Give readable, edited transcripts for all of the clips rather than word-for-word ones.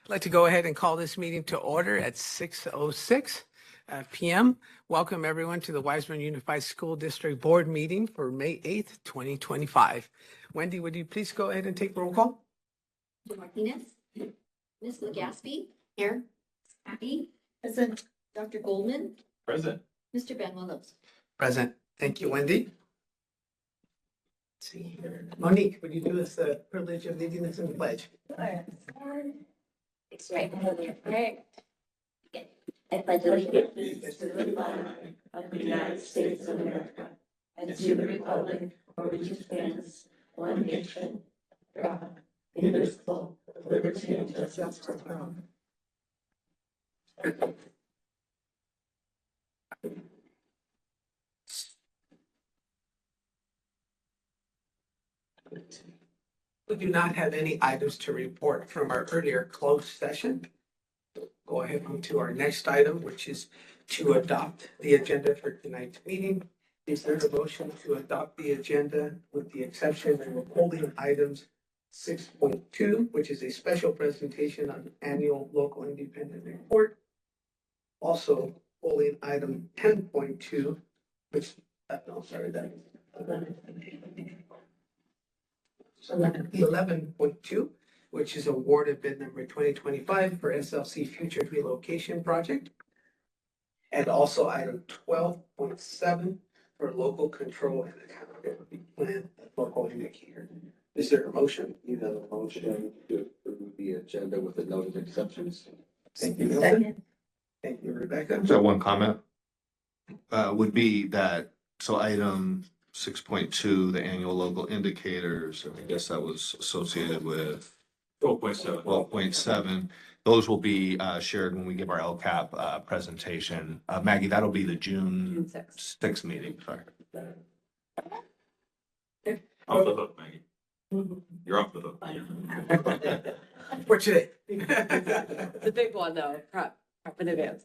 I'd like to go ahead and call this meeting to order at 6:06 p.m. Welcome everyone to the Wiseman Unified School District Board meeting for May 8th, 2025. Wendy, would you please go ahead and take roll call? Mr. Martinez, Ms. Legaspi, here. Abby, present. Dr. Goldman, Present. Mr. Ben Willows. Present. Thank you, Wendy. Let's see here. Monique, would you do us the privilege of leading us in the pledge? It's right there. I pledge allegiance to the flag of the United States of America and to the republic for which it stands, one nation, God, indivisible, with liberty and justice for all. We do not have any items to report from our earlier closed session. Go ahead on to our next item, which is to adopt the agenda for tonight's meeting. Is there a motion to adopt the agenda with the exception of holding items 6.2, which is a special presentation on annual local independent report. Also holding item 10.2, which, no, sorry, that is 11.2, which is award of bid number 2025 for SLC Future Relocation Project. And also item 12.7 for local control and accountability plan, local indicator. Is there a motion? You have a motion to approve the agenda with the noted exceptions. Thank you, Milton. Thank you, Rebecca. So one comment would be that, so item 6.2, the annual local indicators, I guess that was associated with 12.7. 12.7. Those will be shared when we give our LCAP presentation. Maggie, that'll be the June 6th meeting, sorry. Off the hook, Maggie. You're off the hook. For today. It's a big one though, prep in advance.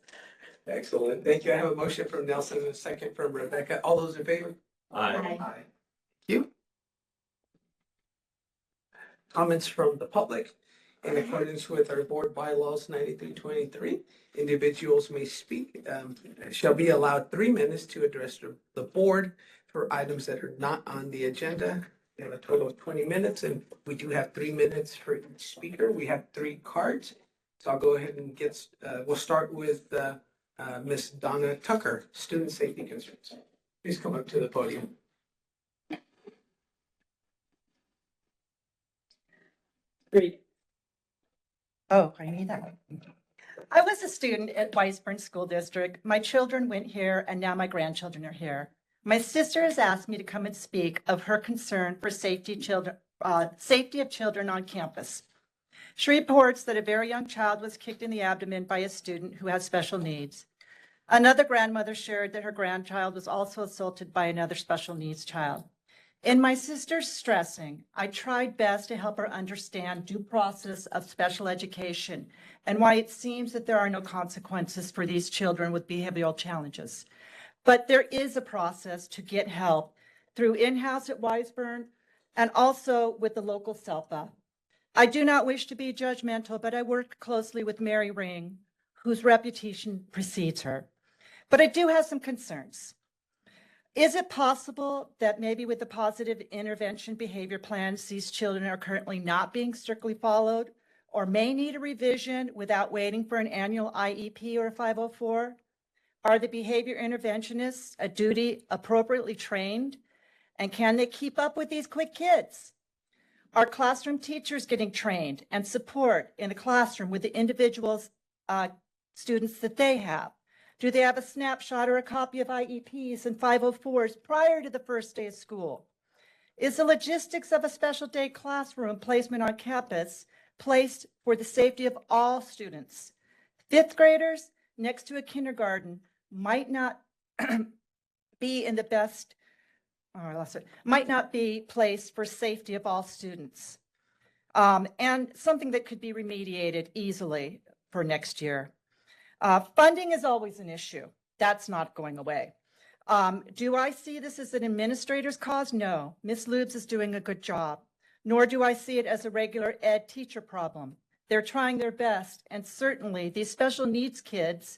Excellent. Thank you. I have a motion from Nelson and a second from Rebecca. All those in favor? Aye. Aye. Thank you. Comments from the public. In accordance with our board bylaws 9323, individuals may speak, shall be allowed 3 minutes to address the board for items that are not on the agenda. We have a total of 20 minutes and we do have 3 minutes for each speaker. We have 3 cards. So I'll go ahead and we'll start with Miss Donna Tucker, Student Safety Concerns. Please come up to the podium. Great. Oh, I need that one. I was a student at Wiseburn School District. My children went here and now my grandchildren are here. My sister has asked me to come and speak of her concern for safety of children on campus. She reports that a very young child was kicked in the abdomen by a student who has special needs. Another grandmother shared that her grandchild was also assaulted by another special needs child. In my sister's stressing, I tried best to help her understand due process of special education and why it seems that there are no consequences for these children with behavioral challenges. But there is a process to get help through in-house at Wiseburn and also with the local SELPA. I do not wish to be judgmental, but I work closely with Mary Ring, whose reputation precedes her. But I do have some concerns. Is it possible that maybe with the positive intervention behavior plans, these children are currently not being strictly followed or may need a revision without waiting for an annual IEP or a 504? Are the behavior interventionists a duty appropriately trained? And can they keep up with these quick kids? Are classroom teachers getting trained and support in the classroom with the individual students that they have? Do they have a snapshot or a copy of IEPs and 504s prior to the first day of school? Is the logistics of a special day classroom placement on campus placed for the safety of all students? 5th graders next to a kindergarten might not be in the best, might not be placed for safety of all students. And something that could be remediated easily for next year. Funding is always an issue. That's not going away. Do I see this as an administrator's cause? No. Ms. Lubes is doing a good job. Nor do I see it as a regular ed teacher problem. They're trying their best, and certainly these special needs kids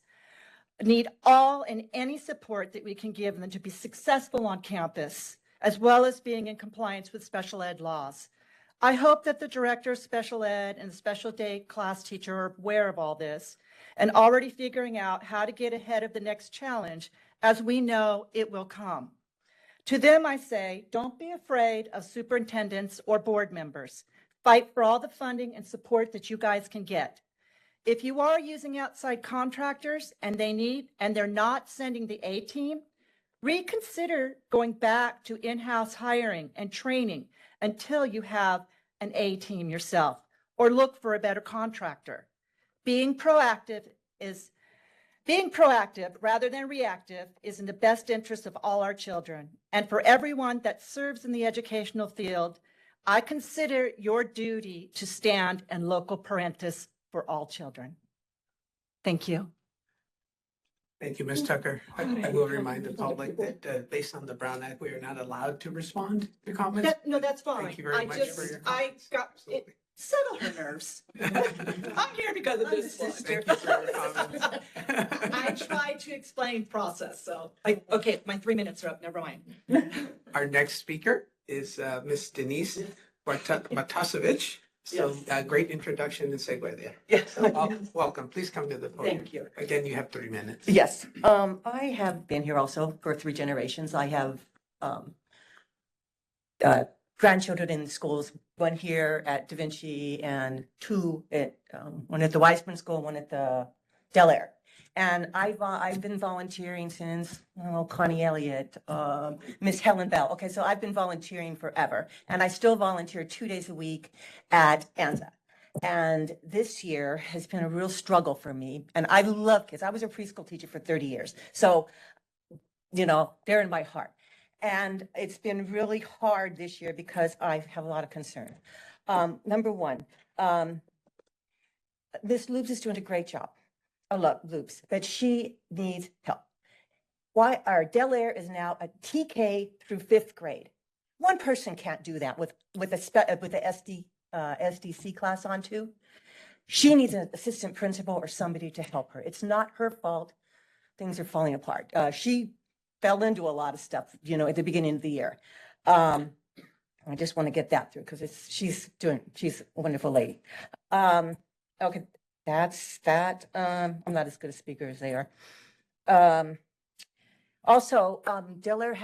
need all and any support that we can give them to be successful on campus, as well as being in compliance with special ed laws. I hope that the director of special ed and the special day class teacher are aware of all this and already figuring out how to get ahead of the next challenge, as we know it will come. To them, I say, don't be afraid of superintendents or board members. Fight for all the funding and support that you guys can get. If you are using outside contractors and they're not sending the A team, reconsider going back to in-house hiring and training until you have an A team yourself, or look for a better contractor. Being proactive rather than reactive is in the best interest of all our children. And for everyone that serves in the educational field, I consider your duty to stand in local parentis for all children. Thank you. Thank you, Ms. Tucker. I will remind the public that based on the Brown Act, we are not allowed to respond to comments. No, that's fine. Thank you very much for your comments. Absolutely. Settle her nerves. I'm here because of this one. Thank you for your comments. I tried to explain process, so, okay, my 3 minutes are up, never mind. Our next speaker is Ms. Denise Matasevich. So great introduction and segue there. Yes, So, welcome. Please come to the podium. thank you. Again, you have 3 minutes. Yes, I have been here also for 3 generations. I have grandchildren in schools, one here at Da Vinci and 2 at, one at the Weisman School, one at the Del Air. And I've been volunteering since, Connie Elliott, Miss Helen Bell. Okay, so I've been volunteering forever. And I still volunteer 2 days a week at ANZA. And this year has been a real struggle for me. And I love kids. I was a preschool teacher for 30 years. So, they're in my heart. And it's been really hard this year because I have a lot of concern. Number one, Miss Loops is doing a great job. I love Loops, but she needs help. Why our Del Air is now a TK through 5th grade. One person can't do that with a SDC class on too. She needs an assistant principal or somebody to help her. It's not her fault. Things are falling apart. She fell into a lot of stuff, at the beginning of the year. I just want to get that through because she's a wonderful lady. Okay, that's that. I'm not as good a speaker as they are. Also, Del Air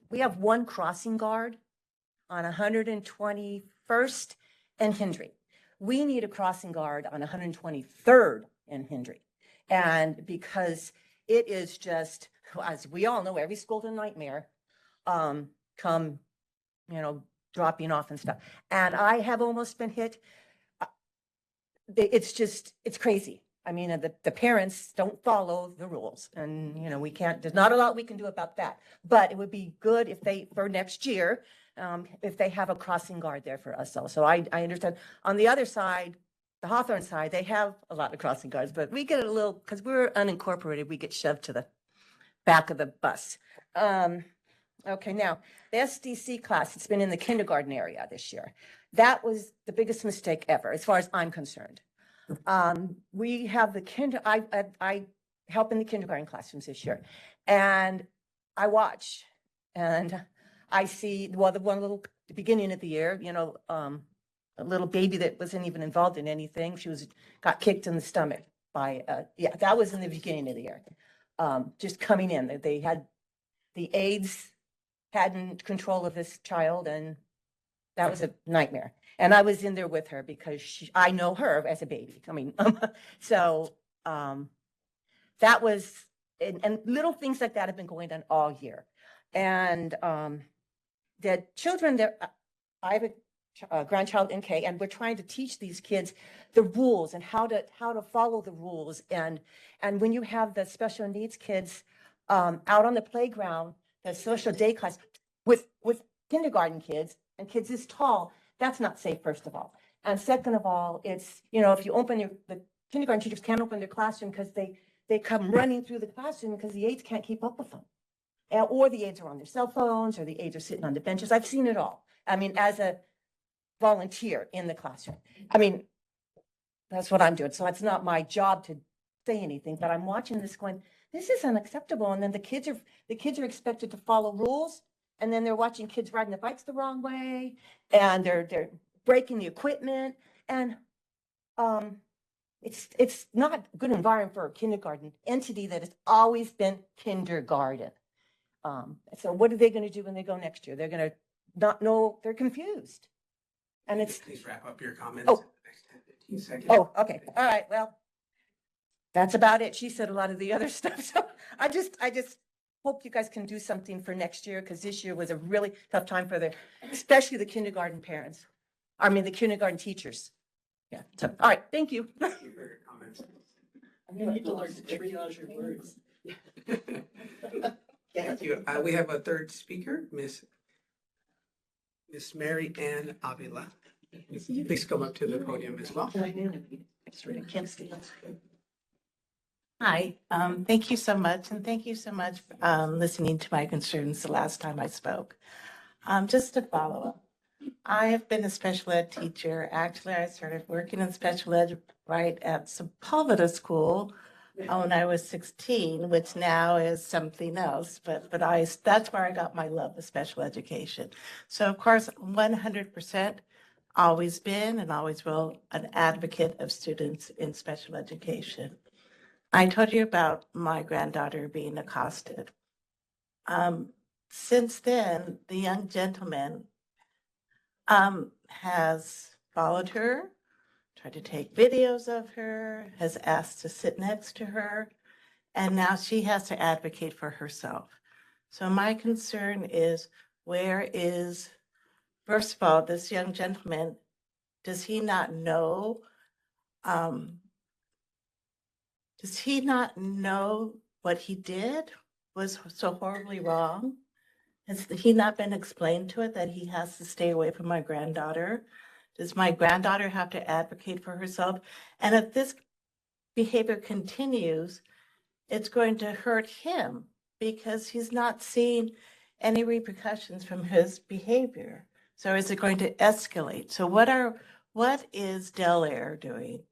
we have 1 crossing guard on 121st and Hendry. We need a crossing guard on 123rd and Hendry. And because it is just, as we all know, every school's a nightmare, come, dropping off and stuff. And I have almost been hit. It's crazy. I mean, the parents don't follow the rules and, there's not a lot we can do about that. But it would be good if for next year, if they have a crossing guard there for us also. I understand. On the other side, the Hawthorne side, they have a lot of crossing guards, but we get a little, because we're unincorporated, we get shoved to the back of the bus. Okay, now, the SDC class, it's been in the kindergarten area this year. That was the biggest mistake ever, as far as I'm concerned. We have I help in the kindergarten classrooms this year, and I watch, and I see, the beginning of the year, a little baby that wasn't even involved in anything. She got kicked in the stomach by, that was in the beginning of the year. Just coming in, they had the aides hadn't control of this child, and that was a nightmare. And I was in there with her because I know her as a baby. I mean, so that was, and little things like that have been going on all year. And the children that I have a grandchild in K, and we're trying to teach these kids the rules and how to follow the rules. And when you have the special needs kids out on the playground, the social day class with kindergarten kids and kids this tall, that's not safe, first of all. And second of all, it's, if you open the kindergarten teachers can't open their classroom because they come running through the classroom because the aides can't keep up with them. Or the aides are on their cell phones, or the aides are sitting on the benches. I've seen it all. I mean, as a volunteer in the classroom. I mean, That's what I'm doing. So it's not my job to say anything, but I'm watching this going, this is unacceptable. And then the kids are expected to follow rules. And then they're watching kids riding the bikes the wrong way and they're breaking the equipment. And it's not a good environment for a kindergarten entity that has always been kindergarten. So what are they going to do when they go next year? They're going to not know, they're confused. And it's, Please wrap up your comments. Oh. in the next 10, 15 seconds. oh, okay, all right, well, that's about it. She said a lot of the other stuff. So I just hope you guys can do something for next year, because this year was a really tough time for especially the kindergarten parents. I mean, the kindergarten teachers. Yeah, so, all right, thank you. Thank you for your comments. You need to learn to triage your words. Thank you. We have a third speaker, Miss Mary Ann Avila. Please come up to the podium as well. Hi, thank you so much, and thank you so much for listening to my concerns the last time I spoke. Just to follow up, I have been a special ed teacher. Actually, I started working in special ed right at Sepulveda School when I was 16, which now is something else, but that's where I got my love of special education. So of course, 100% always been and always will an advocate of students in special education. I told you about my granddaughter being accosted. Since then, the young gentleman has followed her, tried to take videos of her, has asked to sit next to her, and now she has to advocate for herself. So my concern is, first of all, this young gentleman, does he not know what he did was so horribly wrong? Has he not been explained to it that he has to stay away from my granddaughter? Does my granddaughter have to advocate for herself? And if this behavior continues, it's going to hurt him because he's not seeing any repercussions from his behavior. So is it going to escalate? So what is Del Air doing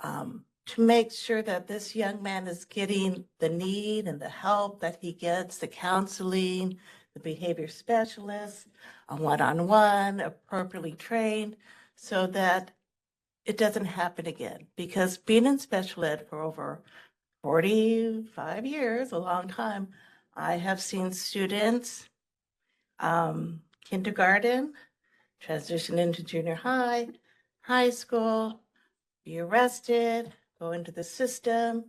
to make sure that this young man is getting the need and the help that he gets, the counseling, the behavior specialists, a one-on-one, appropriately trained, so that it doesn't happen again? Because being in special ed for over 45 years, a long time, I have seen students, kindergarten, transition into junior high, high school, be arrested, go into the system,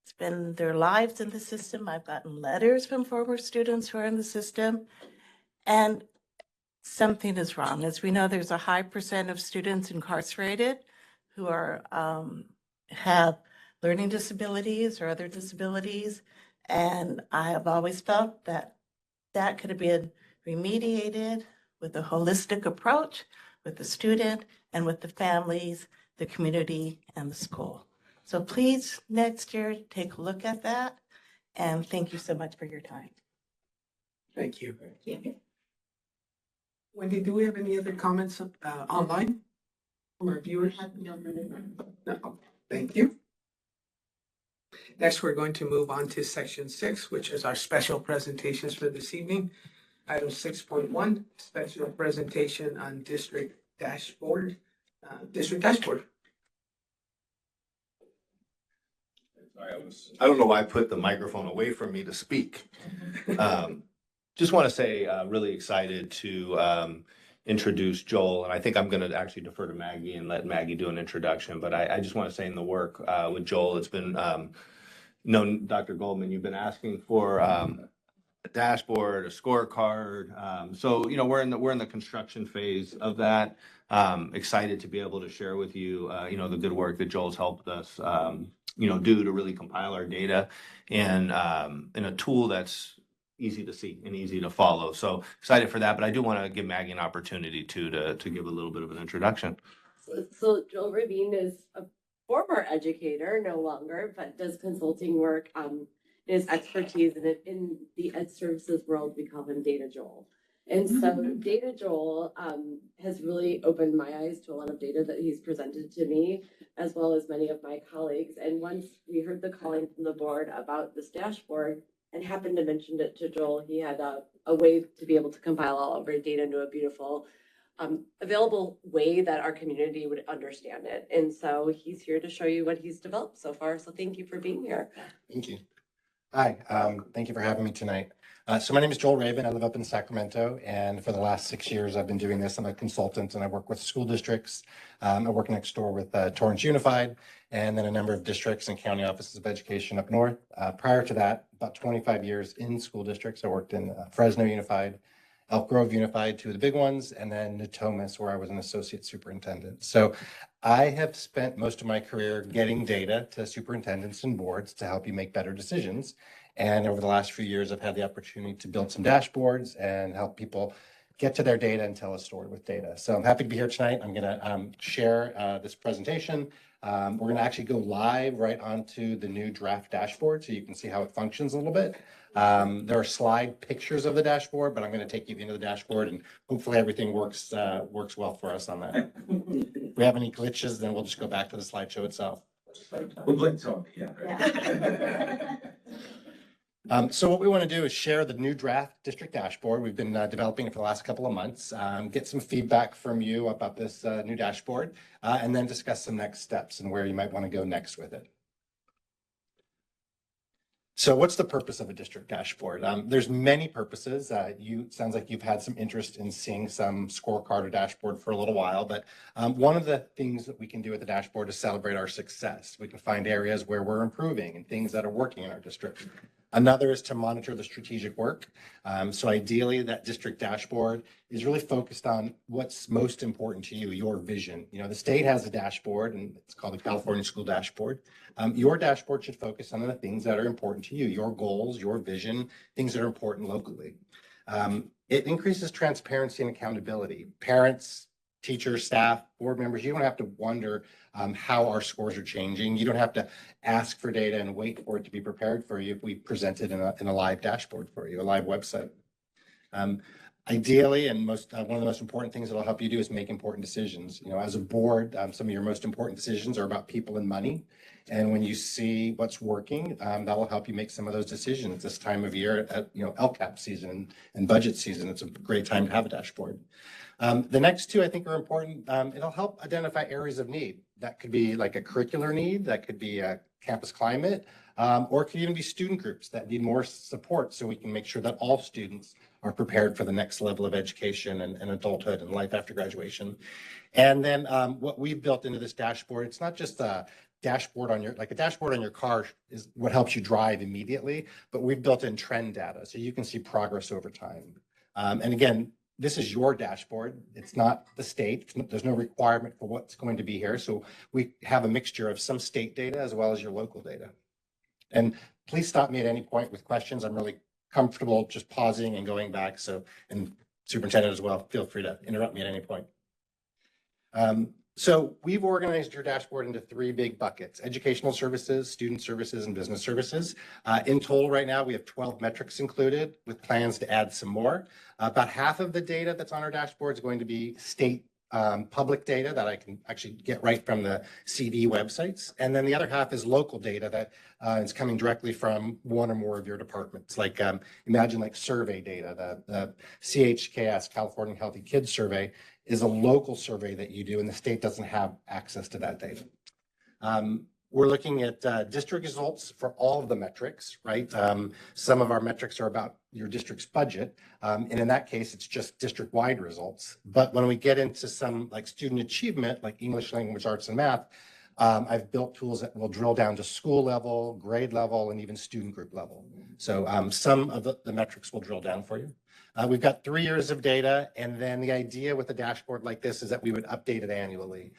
spend their lives in the system. I've gotten letters from former students who are in the system, and something is wrong. As we know, there's a high percent of students incarcerated who are have learning disabilities or other disabilities, and I have always felt that that could have been remediated with a holistic approach with the student and with the families, the community, and the school. So please, next year, take a look at that. And thank you so much for your time. Thank you. Wendy, do we have any other comments online from our viewers? No, thank you. Next, we're going to move on to section 6, which is our special presentations for this evening. Item 6.1, special presentation on district dashboard. Sorry, I don't know why I put the microphone away from me to speak. Just want to say, really excited to introduce Joel, and I think I'm going to actually defer to Maggie and let Maggie do an introduction, but I just want to say in the work with Joel, it's been, Dr. Goldman, you've been asking for a dashboard, a scorecard. So, we're in the construction phase of that. Excited to be able to share with you, the good work that Joel's helped us, do to really compile our data and in a tool that's easy to see and easy to follow. So excited for that, but I do want to give Maggie an opportunity to give a little bit of an introduction. So Joel Rabin is a former educator, no longer, but does consulting work. His expertise in the ed services world, we call him Data Joel. And so Data Joel has really opened my eyes to a lot of data that he's presented to me, as well as many of my colleagues. And once we heard the calling from the board about this dashboard and happened to mention it to Joel, he had a way to be able to compile all of our data into a beautiful available way that our community would understand it. And so he's here to show you what he's developed so far. So thank you for being here. Thank you. Hi, thank you for having me tonight. So my name is Joel Raven. I live up in Sacramento, and for the last 6 years, I've been doing this. I'm a consultant, and I work with school districts. I work next door with Torrance Unified, and then a number of districts and county offices of education up north. Prior to that, about 25 years in school districts. I worked in Fresno Unified, Elk Grove Unified, two of the big ones, and then Natomas, where I was an associate superintendent. So I have spent most of my career getting data to superintendents and boards to help you make better decisions. And over the last few years, I've had the opportunity to build some dashboards and help people get to their data and tell a story with data. So I'm happy to be here tonight. I'm going to share this presentation. We're going to actually go live right onto the new draft dashboard so you can see how it functions a little bit. There are slide pictures of the dashboard, but I'm going to take you into the dashboard and hopefully everything works well for us on that. If we have any glitches, then we'll just go back to the slideshow itself. We'll blitz on, yeah. So what we want to do is share the new draft district dashboard. We've been developing it for the last couple of months, get some feedback from you about this new dashboard, and then discuss some next steps and where you might want to go next with it. So what's the purpose of a district dashboard? There's many purposes. Sounds like you've had some interest in seeing some scorecard or dashboard for a little while, but one of the things that we can do with the dashboard is celebrate our success. We can find areas where we're improving and things that are working in our district. Another is to monitor the strategic work. So ideally, that district dashboard is really focused on what's most important to you, your vision. You know, the state has a dashboard, and it's called the California School Dashboard. Your dashboard should focus on the things that are important to you, your goals, your vision, things that are important locally. It increases transparency and accountability. Parents, teachers, staff, board members, you don't have to wonder how our scores are changing. You don't have to ask for data and wait for it to be prepared for you if we present it in a live dashboard for you, a live website. Ideally, and one of the most important things that'll help you do is make important decisions. You know, as a board, some of your most important decisions are about people and money. And when you see what's working, that will help you make some of those decisions this time of year at, LCAP season and budget season. It's a great time to have a dashboard. The next two I think are important. It'll help identify areas of need. That could be like a curricular need, that could be a campus climate, or it could even be student groups that need more support so we can make sure that all students are prepared for the next level of education and adulthood and life after graduation. And then what we've built into this dashboard, it's not just a dashboard on your, like a dashboard on your car is what helps you drive immediately, but we've built in trend data so you can see progress over time. And again, this is your dashboard. It's not the state. There's no requirement for what's going to be here. So we have a mixture of some state data as well as your local data. And please stop me at any point with questions. I'm really comfortable just pausing and going back. So, and superintendent as well, feel free to interrupt me at any point. So we've organized your dashboard into three big buckets: educational services, student services, and business services. In total right now, we have 12 metrics included with plans to add some more. About half of the data that's on our dashboard is going to be state public data that I can actually get right from the CD websites. And then the other half is local data that is coming directly from one or more of your departments. Like imagine like survey data, the CHKS, California Healthy Kids Survey, is a local survey that you do, and the state doesn't have access to that data. We're looking at district results for all of the metrics, right? Some of our metrics are about your district's budget. And in that case, it's just district-wide results. But when we get into some like student achievement, like English, language, arts, and math, I've built tools that will drill down to school level, grade level, and even student group level. So some of the metrics will drill down for you. We've got 3 years of data, and then the idea with a dashboard like this is that we would update it annually.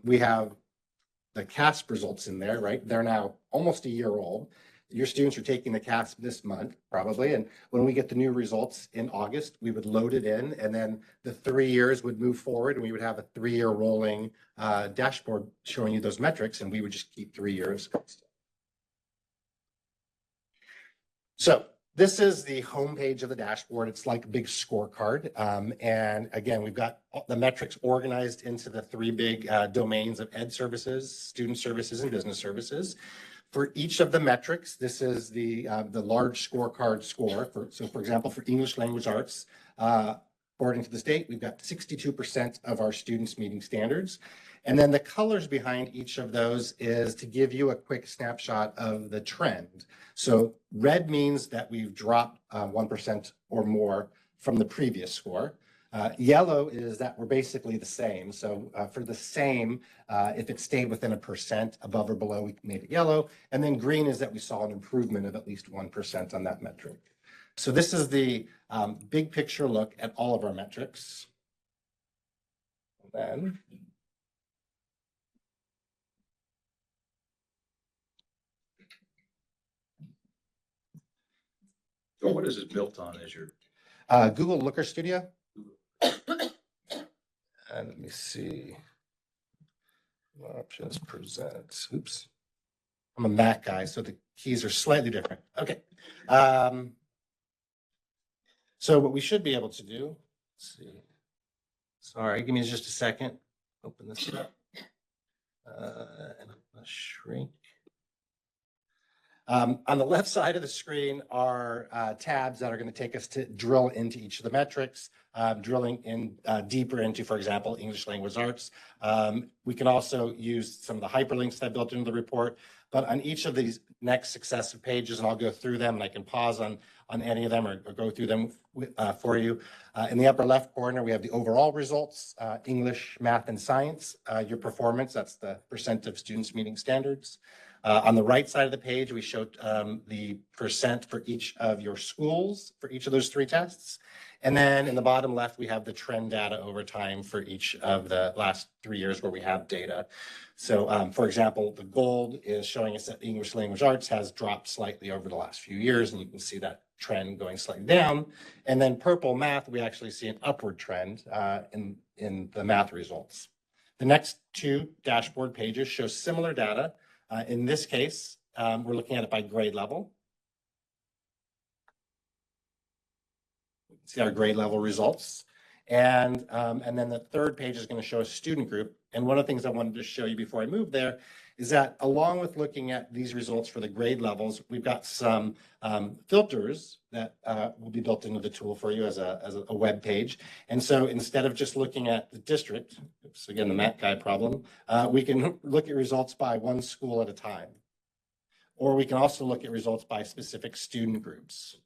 We have the CASP results in there, right? They're now almost a year old. Your students are taking the CASP this month, probably, and when we get the new results in August, we would load it in, and then the 3 years would move forward, and we would have a 3-year rolling dashboard showing you those metrics, and we would just keep 3 years. So This is the homepage of the dashboard. It's like a big scorecard. And again, we've got the metrics organized into the three big domains of ed services, student services, and business services. For each of the metrics, this is the large scorecard score. So for example, for English language arts, according to the state, we've got 62% of our students meeting standards. And then the colors behind each of those is to give you a quick snapshot of the trend. So red means that we've dropped 1% or more from the previous score. Yellow is that we're basically the same. So for the same, if it stayed within 1% above or below, we made it yellow. And then green is that we saw an improvement of at least 1% on that metric. So this is the big picture look at all of our metrics. And then So what is it built on as your? Google Looker Studio. And let me see. Options present. Oops. I'm a Mac guy, so the keys are slightly different. Okay. So what we should be able to do, let's see. Sorry, give me just a second. Open this up. And I'm gonna shrink. On the left side of the screen are tabs that are going to take us to drill into each of the metrics, drilling in deeper into, for example, English language arts. We can also use some of the hyperlinks that I built into the report, but on each of these next successive pages, and I'll go through them, and I can pause on any of them or go through them for you. In the upper left corner, we have the overall results, English, math, and science. Your performance, that's the percent of students meeting standards. On the right side of the page, we showed the percent for each of your schools for each of those three tests. And then in the bottom left, we have the trend data over time for each of the last 3 years where we have data. So for example, the gold is showing us that English language arts has dropped slightly over the last few years, and you can see that trend going slightly down. And then purple math, we actually see an upward trend in the math results. The next two dashboard pages show similar data. In this case, we're looking at it by grade level. See our grade level results. And then the third page is going to show a student group. And one of the things I wanted to show you before I move there is that along with looking at these results for the grade levels, we've got some filters that will be built into the tool for you as a web page. And so instead of just looking at the district, oops, again, the Mac guy problem, we can look at results by one school at a time. Or we can also look at results by specific student groups.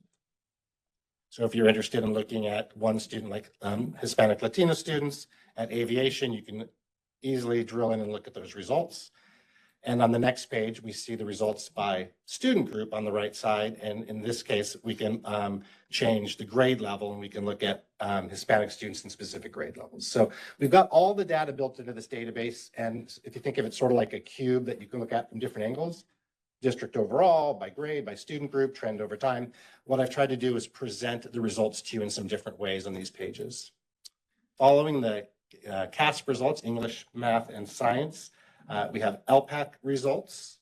So if you're interested in looking at one student like Hispanic Latino students at aviation, you can easily drill in and look at those results. And on the next page, we see the results by student group on the right side. And in this case, we can change the grade level, and we can look at Hispanic students in specific grade levels. So we've got all the data built into this database. And if you think of it sort of like a cube that you can look at from different angles, district overall, by grade, by student group, trend over time, what I've tried to do is present the results to you in some different ways on these pages. Following the CASP results, English, math, and science, we have LPAC results.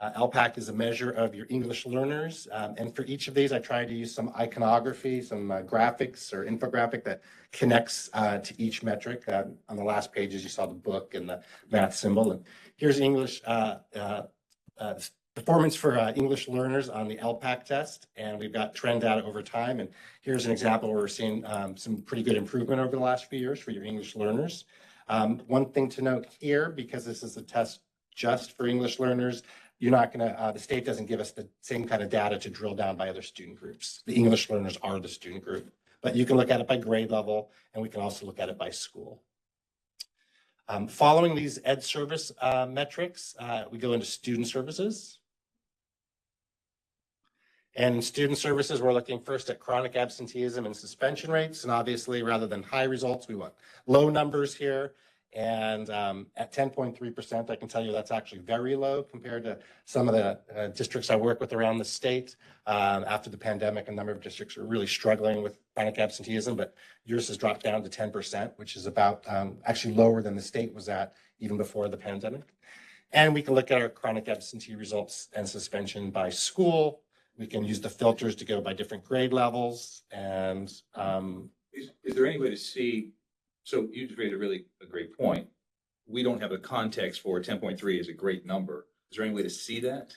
LPAC is a measure of your English learners. And for each of these, I tried to use some iconography, some graphics or infographic that connects to each metric. On the last pages, you saw the book and the math symbol. And here's English performance for English learners on the LPAC test. And we've got trend data over time. And here's an example where we're seeing some pretty good improvement over the last few years for your English learners. One thing to note here, because this is a test just for English learners, you're not going to, the state doesn't give us the same kind of data to drill down by other student groups. The English learners are the student group, but you can look at it by grade level, and we can also look at it by school. Following these ed service metrics, we go into student services. And in student services, we're looking first at chronic absenteeism and suspension rates. And obviously, rather than high results, we want low numbers here. And at 10.3%, I can tell you that's actually very low compared to some of the districts I work with around the state. After the pandemic, a number of districts are really struggling with chronic absenteeism, but yours has dropped down to 10%, which is about actually lower than the state was at even before the pandemic. And we can look at our chronic absentee results and suspension by school. We can use the filters to go by different grade levels and, Is there any way to see, so you just made a great point. We don't have a context for 10.3 is a great number. Is there any way to see that?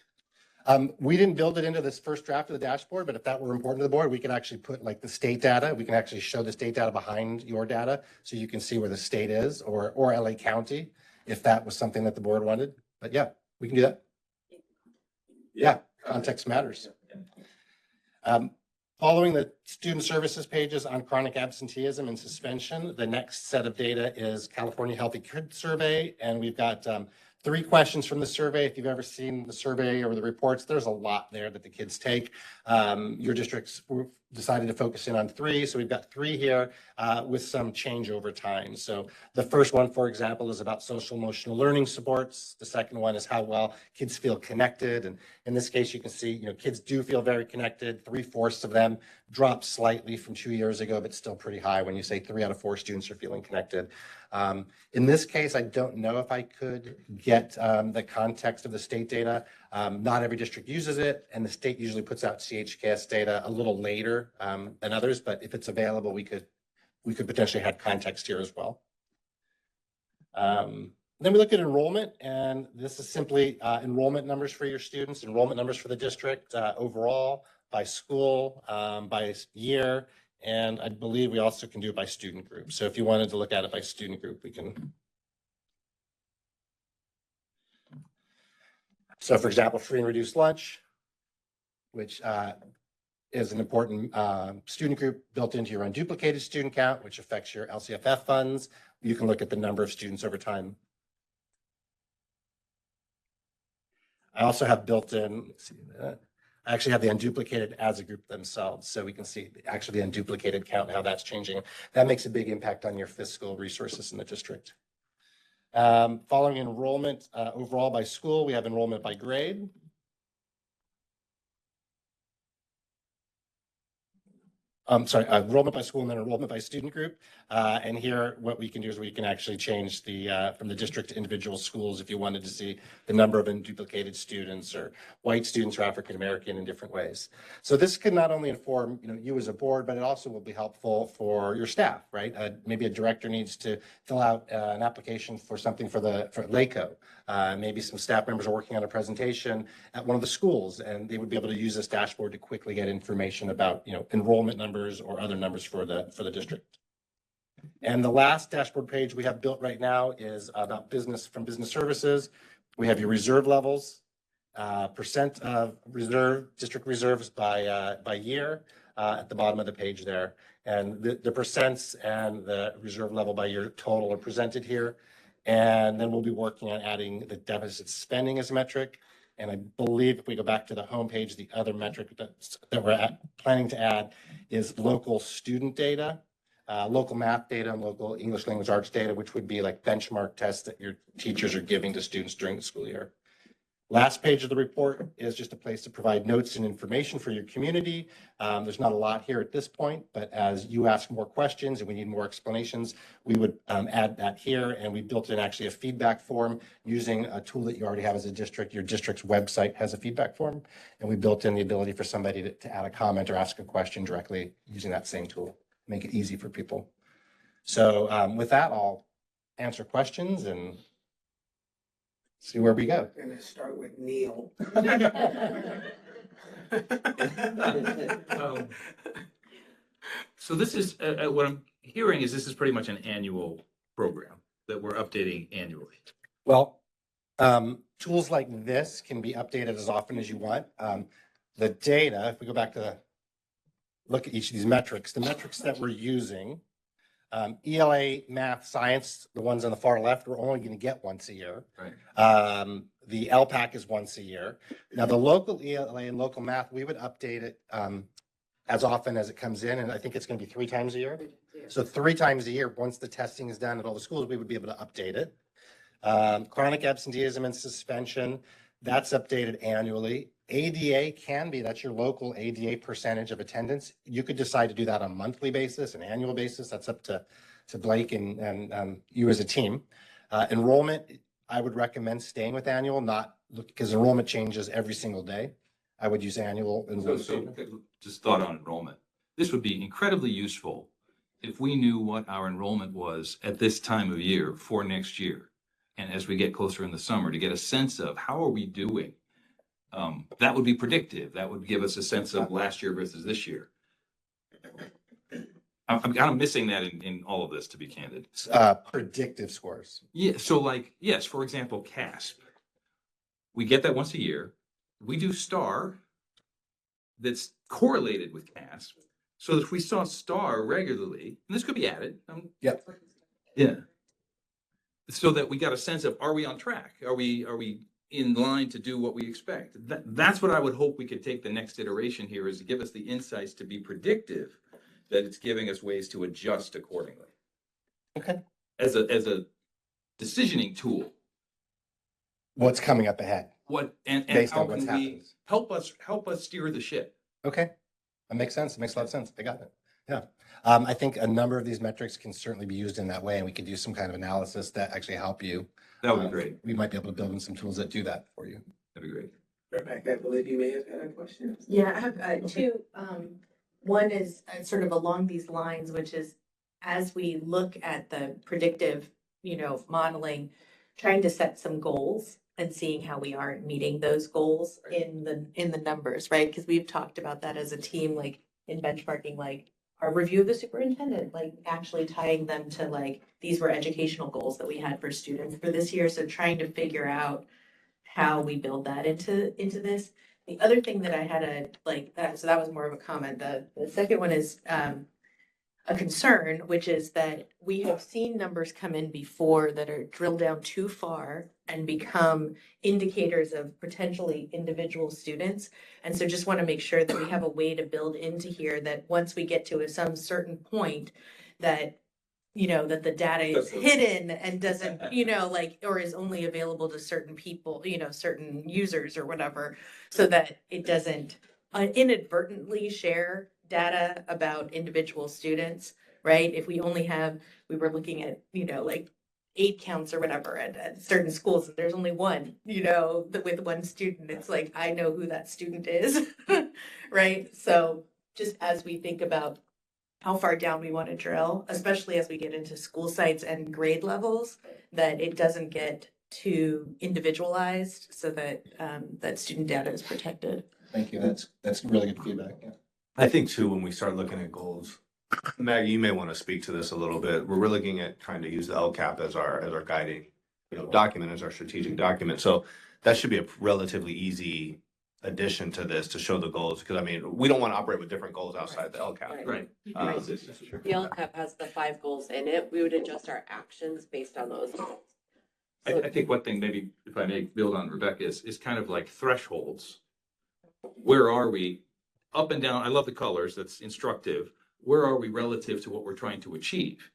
we didn't build it into this first draft of the dashboard, but if that were important to the board, we could actually put like the state data. We can actually show the state data behind your data so you can see where the state is or LA County, if that was something that the board wanted. But yeah, we can do that. Yeah, context matters. Following the student services pages on chronic absenteeism and suspension, the next set of data is California Healthy Kids Survey. And we've got 3 questions from the survey. If you've ever seen the survey or the reports, there's a lot there that the kids take. Your districts decided to focus in on 3. So we've got 3 here with some change over time. So the first one, for example, is about social emotional learning supports. The second one is how well kids feel connected. And in this case, you can see, kids do feel very connected. 3/4 of them dropped slightly from 2 years ago, but still pretty high when you say 3 out of 4 students are feeling connected. In this case, I don't know if I could get the context of the state data. Not every district uses it, and the state usually puts out CHKS data a little later than others, but if it's available, we could potentially have context here as well. Then we look at enrollment, and this is simply enrollment numbers for your students, enrollment numbers for the district overall, by school, by year, and I believe we also can do it by student group. So if you wanted to look at it by student group, we can. So for example, free and reduced lunch, which is an important student group built into your unduplicated student count, which affects your LCFF funds. You can look at the number of students over time. I also have built in, let's see that. I actually have the unduplicated as a group themselves. So we can see actually the unduplicated count and how that's changing. That makes a big impact on your fiscal resources in the district. Following enrollment overall by school, we have enrollment by grade. Enrollment by school and then enrollment by student group. And here, what we can do is we can actually change the from the district to individual schools if you wanted to see the number of unduplicated students or white students or African American in different ways. So this can not only inform you as a board, but it also will be helpful for your staff, right? Maybe a director needs to fill out an application for something for LACO. Maybe some staff members are working on a presentation at one of the schools, and they would be able to use this dashboard to quickly get information about enrollment numbers or other numbers for the district. And the last dashboard page we have built right now is about business services. We have your reserve levels, percent of district reserves by year at the bottom of the page there. And the percents and the reserve level by year total are presented here. And then we'll be working on adding the deficit spending as a metric. And I believe if we go back to the homepage, the other metric that we're planning to add is local student data, local math data, and local English language arts data, which would be like benchmark tests that your teachers are giving to students during the school year. Last page of the report is just a place to provide notes and information for your community. There's not a lot here at this point, but as you ask more questions and we need more explanations, we would add that here. And we built in actually a feedback form using a tool that you already have as a district. Your district's website has a feedback form, and we built in the ability for somebody to add a comment or ask a question directly using that same tool, make it easy for people. So with that, I'll answer questions and see where we go. I'm going to start with Neil. So this is, what I'm hearing is this is pretty much an annual program that we're updating annually. Well, tools like this can be updated as often as you want. The data, if we go back to look at each of these metrics, the metrics that we're using, ELA, math, science, the ones on the far left, we're only going to get once a year. Right. The LPAC is once a year. Now, the local ELA and local math, we would update it as often as it comes in, and I think it's going to be 3 times a year. So 3 times a year, once the testing is done at all the schools, we would be able to update it. Chronic absenteeism and suspension, that's updated annually. ADA can be, that's your local ADA percentage of attendance. You could decide to do that on a monthly basis, an annual basis. That's up to Blake and you as a team. Enrollment, I would recommend staying with annual, not because enrollment changes every single day. I would use annual enrollment. Just thought on enrollment. This would be incredibly useful if we knew what our enrollment was at this time of year for next year. And as we get closer in the summer, to get a sense of how are we doing? That would be predictive. That would give us a sense of last year versus this year. I'm kind of missing that in all of this, to be candid. Predictive scores. Yeah, so like, yes, for example, CASP. We get that once a year. We do STAR that's correlated with CASP. So if we saw STAR regularly, and this could be added. Yep. Yeah. So that we got a sense of, are we on track? Are we in line to do what we expect? That's what I would hope we could take the next iteration here, is to give us the insights to be predictive, that it's giving us ways to adjust accordingly. Okay. As a decisioning tool. What's coming up ahead? And Based how on what's can we happened. help us steer the ship? Okay, that makes sense. It makes a lot of sense. I got it. Yeah. I think a number of these metrics can certainly be used in that way, and we could do some kind of analysis that actually help you. That would be great. We might be able to build in some tools that do that for you. That'd be great. Rebecca, I believe you may have had a question. Yeah, I have two. One is sort of along these lines, which is as we look at the predictive, modeling, trying to set some goals and seeing how we are meeting those goals in the numbers, right? Because we've talked about that as a team, like in benchmarking, like our review of the superintendent, like actually tying them to like, these were educational goals that we had for students for this year. So trying to figure out how we build that into this. The other thing that I had so that was more of a comment. The second one is a concern, which is that we have seen numbers come in before that are drilled down too far and become indicators of potentially individual students. And so just want to make sure that we have a way to build into here that once we get to some certain point that that the data is hidden and doesn't, or is only available to certain people, certain users or whatever, so that it doesn't inadvertently share data about individual students, right? If we only we were looking at, 8 counts or whatever at certain schools, and there's only one, with one student, it's like, I know who that student is, right? So just as we think about how far down we want to drill, especially as we get into school sites and grade levels, that it doesn't get too individualized so that that student data is protected. Thank you. That's really good feedback. Yeah. I think too, when we start looking at goals, Maggie, you may want to speak to this a little bit. We're really looking at trying to use the LCAP as our guiding, document, as our strategic document. So that should be a relatively easy addition to this to show the goals, because we don't want to operate with different goals outside the LCAP. Right. The LCAP has the 5 goals in it. We would adjust our actions based on those goals. I think one thing, maybe if I may build on Rebecca, is kind of like thresholds. Where are we? Up and down. I love the colors. That's instructive. Where are we relative to what we're trying to achieve?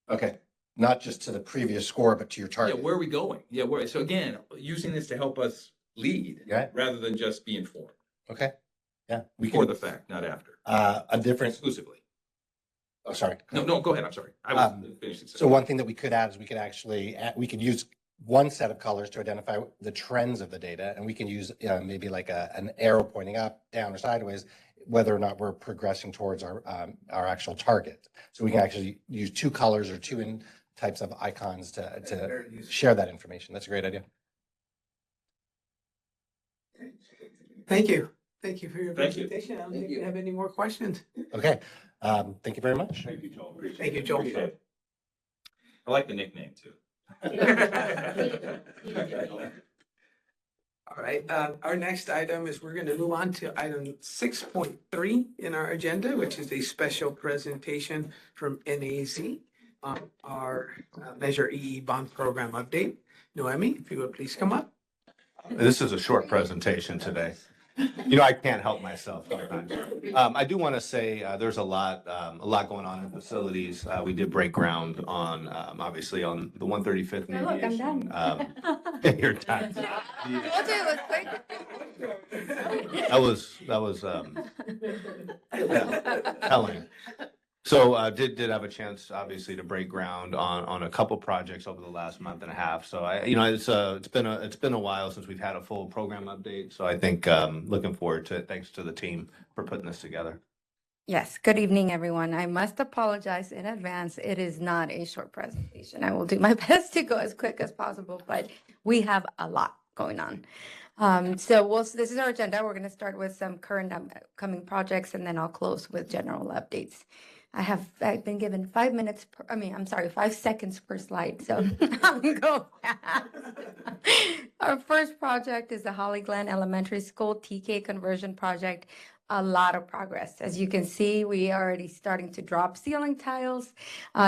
Okay. Not just to the previous score, but to your target. Yeah, where are we going? Yeah, so again, using this to help us lead, rather than just be informed. Okay. Yeah. Before the fact, not after. A different. Exclusively. Oh, sorry. No, go ahead. I'm sorry. I was finishing. So one thing that we could add is we could use one set of colors to identify the trends of the data, and we can use maybe like an arrow pointing up, down, or sideways, whether or not we're progressing towards our actual target. So we can actually use 2 colors or 2 types of icons to share that information. That's a great idea. Thank you. Thank you for your Thank you. presentation. I don't think you have any more questions. Okay. Thank you very much. Thank you, Joel. Thank you, Joel. Appreciate it. I like the nickname too. All right, our next item is we're going to move on to item 6.3 in our agenda, which is a special presentation from NAZ on our Measure EE bond program update. Noemi, if you would please come up. This is a short presentation today. I can't help myself sometimes. I do want to say there's a lot going on in facilities. We did break ground on, obviously, on the 135th Now look, I'm Aviation. done. In your time. That was telling. So did have a chance, obviously, to break ground on a couple projects over the last month and a half. So it's been a while since we've had a full program update. So I think looking forward to it. Thanks to the team for putting this together. Yes, good evening, everyone. I must apologize in advance. It is not a short presentation. I will do my best to go as quick as possible, but we have a lot going on. This is our agenda. We're going to start with some current upcoming projects, and then I'll close with general updates. I've been given 5 minutes, 5 seconds per slide, so I'm going go fast. Our first project is the Holly Glen Elementary School TK conversion project. A lot of progress. As you can see, we are already starting to drop ceiling tiles.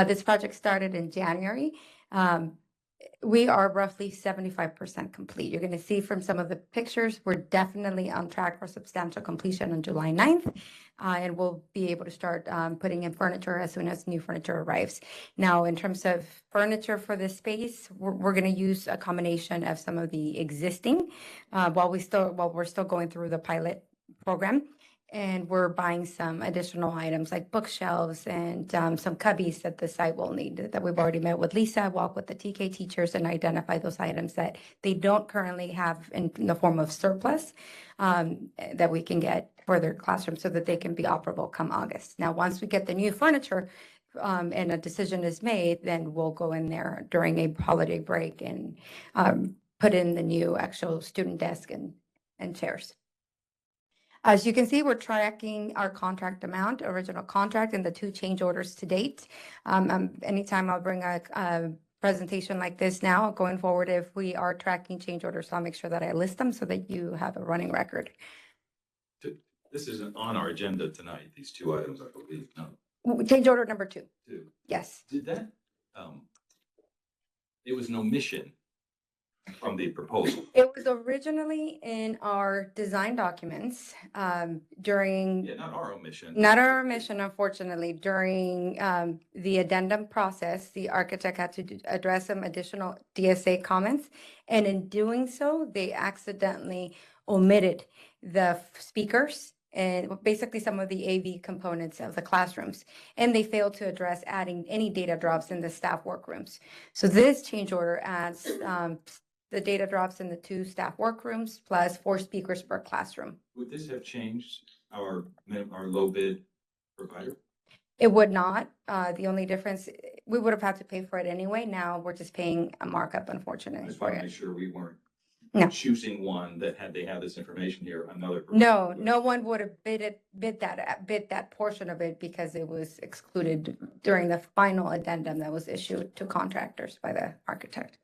This project started in January. We are roughly 75% complete. You're going to see from some of the pictures, we're definitely on track for substantial completion on July 9th. And we'll be able to start putting in furniture as soon as new furniture arrives. Now, in terms of furniture for this space, we're going to use a combination of some of the existing while we're still going through the pilot program. And we're buying some additional items like bookshelves and some cubbies that the site will need, that we've already met with Lisa, walk with the TK teachers and identify those items that they don't currently have in the form of surplus that we can get for their classroom so that they can be operable come August. Now, once we get the new furniture and a decision is made, then we'll go in there during a holiday break and put in the new actual student desk and chairs. As you can see, we're tracking our contract amount, original contract, and the 2 change orders to date. Anytime I'll bring a presentation like this now, going forward, if we are tracking change orders, I'll make sure that I list them so that you have a running record. This isn't on our agenda tonight, these 2 items, I believe, no. Change order number 2. 2. Yes. Did that, it was an omission from the proposal? It was originally in our design documents during. Yeah, not our omission. Not our omission, unfortunately. During the addendum process, the architect had to address some additional DSA comments. And in doing so, they accidentally omitted the speakers and basically some of the AV components of the classrooms. And they failed to address adding any data drops in the staff workrooms. So this change order adds the data drops in the 2 staff workrooms plus 4 speakers per classroom. Would this have changed our low bid provider? It would not. The only difference, we would have had to pay for it anyway. Now we're just paying a markup, I unfortunately, just for want to it. make sure we weren't No. choosing one that had they have this information here, another. No, no one would have bid that portion of it because it was excluded during the final addendum that was issued to contractors by the architect.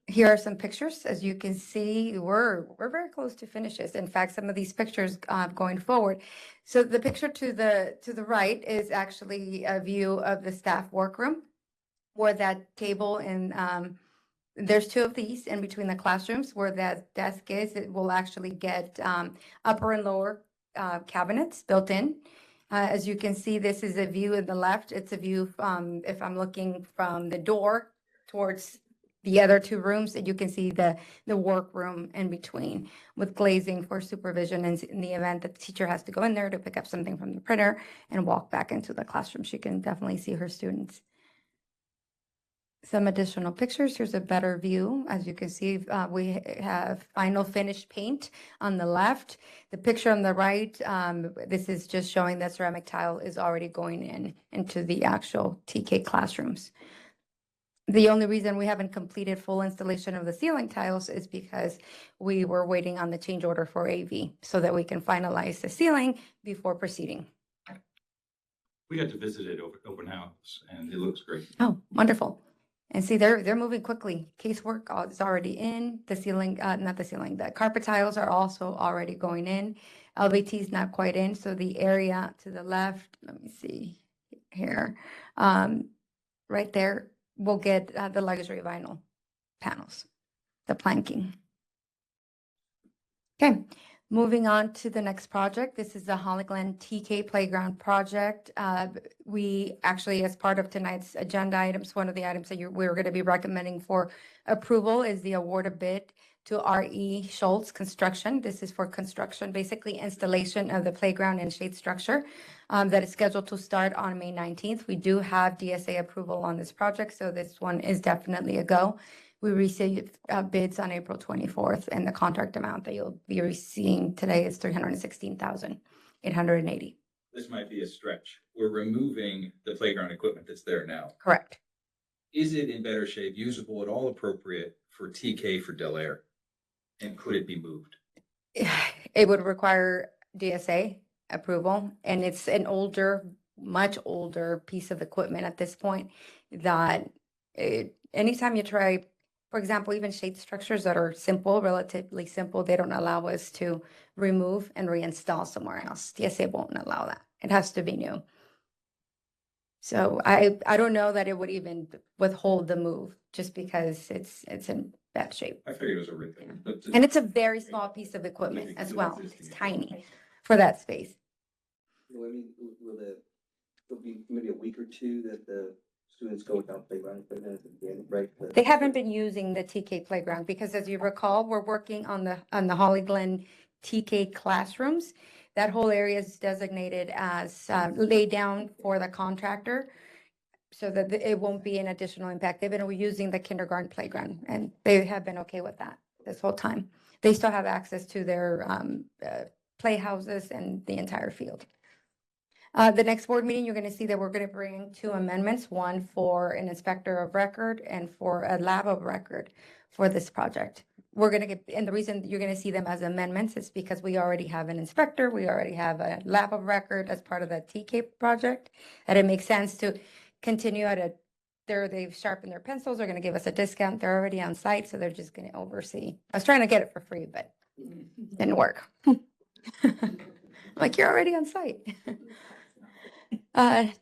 Here are some pictures. As you can see, we're very close to finishes. In fact, some of these pictures going forward. So the picture to the right is actually a view of the staff workroom where that table and there's 2 of these in between the classrooms where that desk is. It will actually get upper and lower cabinets built in. As you can see, this is a view in the left. It's a view if I'm looking from the door towards the other 2 rooms, that you can see the workroom in between with glazing for supervision in the event that the teacher has to go in there to pick up something from the printer and walk back into the classroom. She can definitely see her students. Some additional pictures. Here's a better view. As you can see, we have final finished paint on the left. The picture on the right, this is just showing that ceramic tile is already going into the actual TK classrooms. The only reason we haven't completed full installation of the ceiling tiles is because we were waiting on the change order for AV so that we can finalize the ceiling before proceeding. We got to visit it over open house and it looks great. Oh, wonderful. And see, they're moving quickly. Casework is already in. The ceiling, not the ceiling, the carpet tiles are also already going in. LVT is not quite in. So the area to the left, let me see here, right there, we'll get the luxury vinyl panels, the planking. Okay, moving on to the next project. This is the Holly Glen TK Playground project. We actually, as part of tonight's agenda items, one of the items that we're going to be recommending for approval is the award of bid to R.E. Schultz Construction. This is for construction, basically installation of the playground and shade structure that is scheduled to start on May 19th. We do have DSA approval on this project, so this one is definitely a go. We received bids on April 24th, and the contract amount that you'll be receiving today is $316,880. This might be a stretch. We're removing the playground equipment that's there now. Correct. Is it in better shape, usable, at all appropriate for TK for Del Air? And could it be moved? It would require DSA approval, and it's an older, much older piece of equipment at this point that anytime you try, for example, even shade structures that are simple, relatively simple, they don't allow us to remove and reinstall somewhere else. DSA won't allow that. It has to be new. So I don't know that it would even withhold the move just because it's in bad shape. I figured it was a rig thing. But And it's a very small piece of equipment as well. It's tiny for that space. Well, I mean, it'll be maybe a week or two that the students go without playground equipment at the end of break. They haven't been using the TK playground because, as you recall, we're working on the Holly Glen TK classrooms. That whole area is designated as laid down for the contractor so that it won't be an additional impact. They've been using the kindergarten playground, and they have been okay with that this whole time. They still have access to their playhouses and the entire field. The next board meeting, you're going to see that we're going to bring two amendments, one for an inspector of record and for a lab of record for this project. We're going to get, and the reason you're going to see them as amendments is because we already have an inspector, we already have a lab of record as part of the TK project, and it makes sense to continue at they've sharpened their pencils, they're going to give us a discount, they're already on site, so they're just going to oversee. I was trying to get it for free, but didn't work. Like, you're already on site.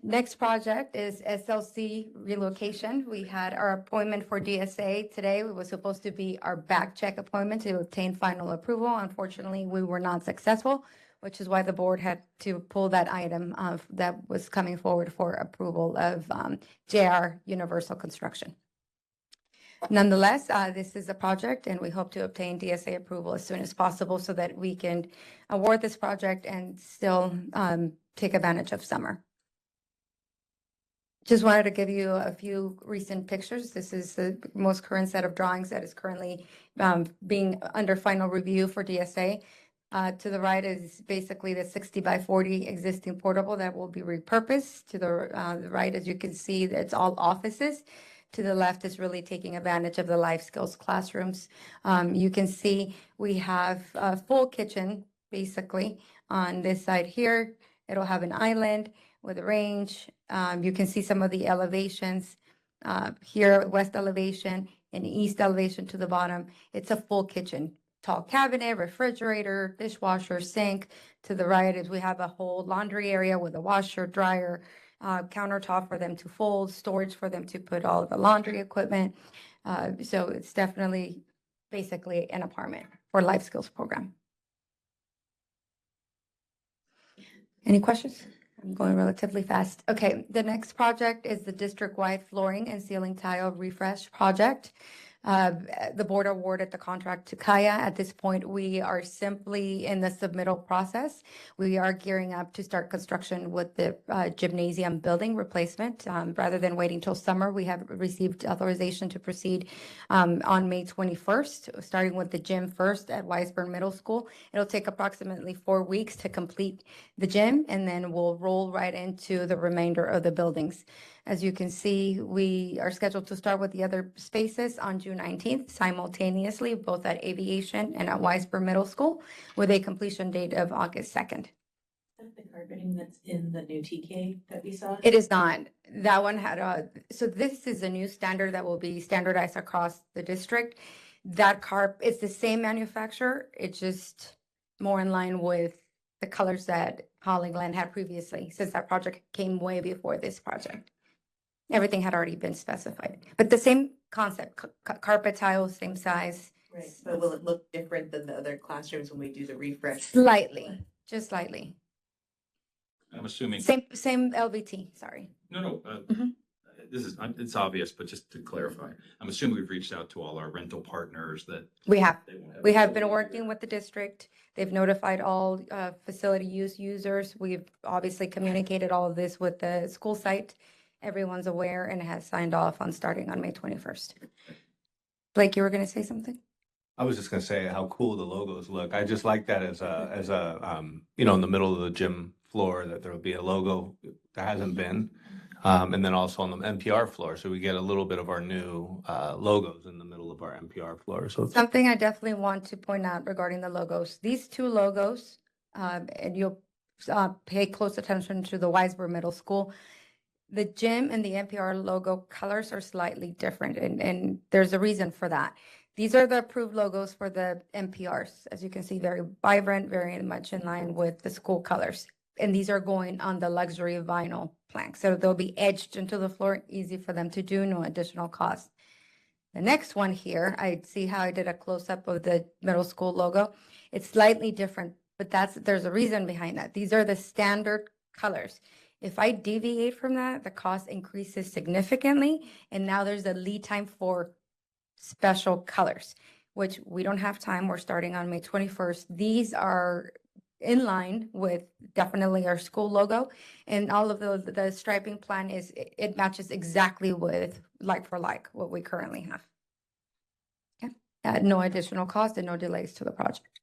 Next project is SLC relocation. We had our appointment for DSA today. It was supposed to be our back check appointment to obtain final approval. Unfortunately, we were not successful, which is why the board had to pull that item that was coming forward for approval of JR Universal Construction. Nonetheless, this is a project, and we hope to obtain DSA approval as soon as possible so that we can award this project and still take advantage of summer. Just wanted to give you a few recent pictures. This is the most current set of drawings that is currently being under final review for DSA. To the right is basically the 60 by 40 existing portable that will be repurposed. To the right, as you can see, it's all offices. To the left is really taking advantage of the life skills classrooms. You can see we have a full kitchen, basically, on this side here. It'll have an island with a range. You can see some of the elevations here, west elevation and east elevation to the bottom. It's a full kitchen, tall cabinet, refrigerator, dishwasher, sink. To the right is we have a whole laundry area with a washer, dryer, countertop for them to fold, storage for them to put all of the laundry equipment. So it's definitely basically an apartment for life skills program. Any questions? I'm going relatively fast. Okay, the next project is the district-wide flooring and ceiling tile refresh project. The board awarded the contract to Kaya. At this point, we are simply in the submittal process. We are gearing up to start construction with the gymnasium building replacement. Rather than waiting till summer, we have received authorization to proceed on May 21st, starting with the gym first at Weisburn Middle School. It'll take approximately 4 weeks to complete the gym, and then we'll roll right into the remainder of the buildings. As you can see, we are scheduled to start with the other spaces on June 19th, simultaneously, both at Aviation and at Weisburn Middle School, with a completion date of August 2nd. Is that the carpeting that's in the new TK that we saw? It is not. That one had so this is a new standard that will be standardized across the district. That it's the same manufacturer. It's just more in line with the colors that Holly Glen had previously, since that project came way before this project. Everything had already been specified, but the same concept, carpet tiles, same size. Right, but will it look different than the other classrooms when we do the refresh? Slightly, just slightly. I'm assuming. Same LVT, sorry. No, Mhm. it's obvious, but just to clarify, I'm assuming we've reached out to all our rental partners that. We have. they won't We have a been facility working here. with the district. They've notified all facility users. We've obviously communicated all of this with the school site. Everyone's aware and has signed off on starting on May 21st. Blake, you were going to say something? I was just gonna say how cool the logos look. I just like that as a, you know, in the middle of the gym floor, that there'll be a logo that hasn't been. And then also on the NPR floor, so we get a little bit of our new logos in the middle of our NPR floor. So it's Something I definitely want to point out regarding the logos, these two logos, and you'll pay close attention to the Weisberg Middle School. The gym and the NPR logo colors are slightly different, and there's a reason for that. These are the approved logos for the NPRs. As you can see, very vibrant, very much in line with the school colors. And these are going on the luxury vinyl plank. So they'll be edged into the floor, easy for them to do, no additional cost. The next one here, I see how I did a close-up of the middle school logo. It's slightly different, but there's a reason behind that. These are the standard colors. If I deviate from that, the cost increases significantly. And now there's a lead time for special colors, which we don't have time. We're starting on May 21st. These are in line with definitely our school logo, and all of the striping plan it matches exactly with like for like what we currently have. Okay, at no additional cost and no delays to the project.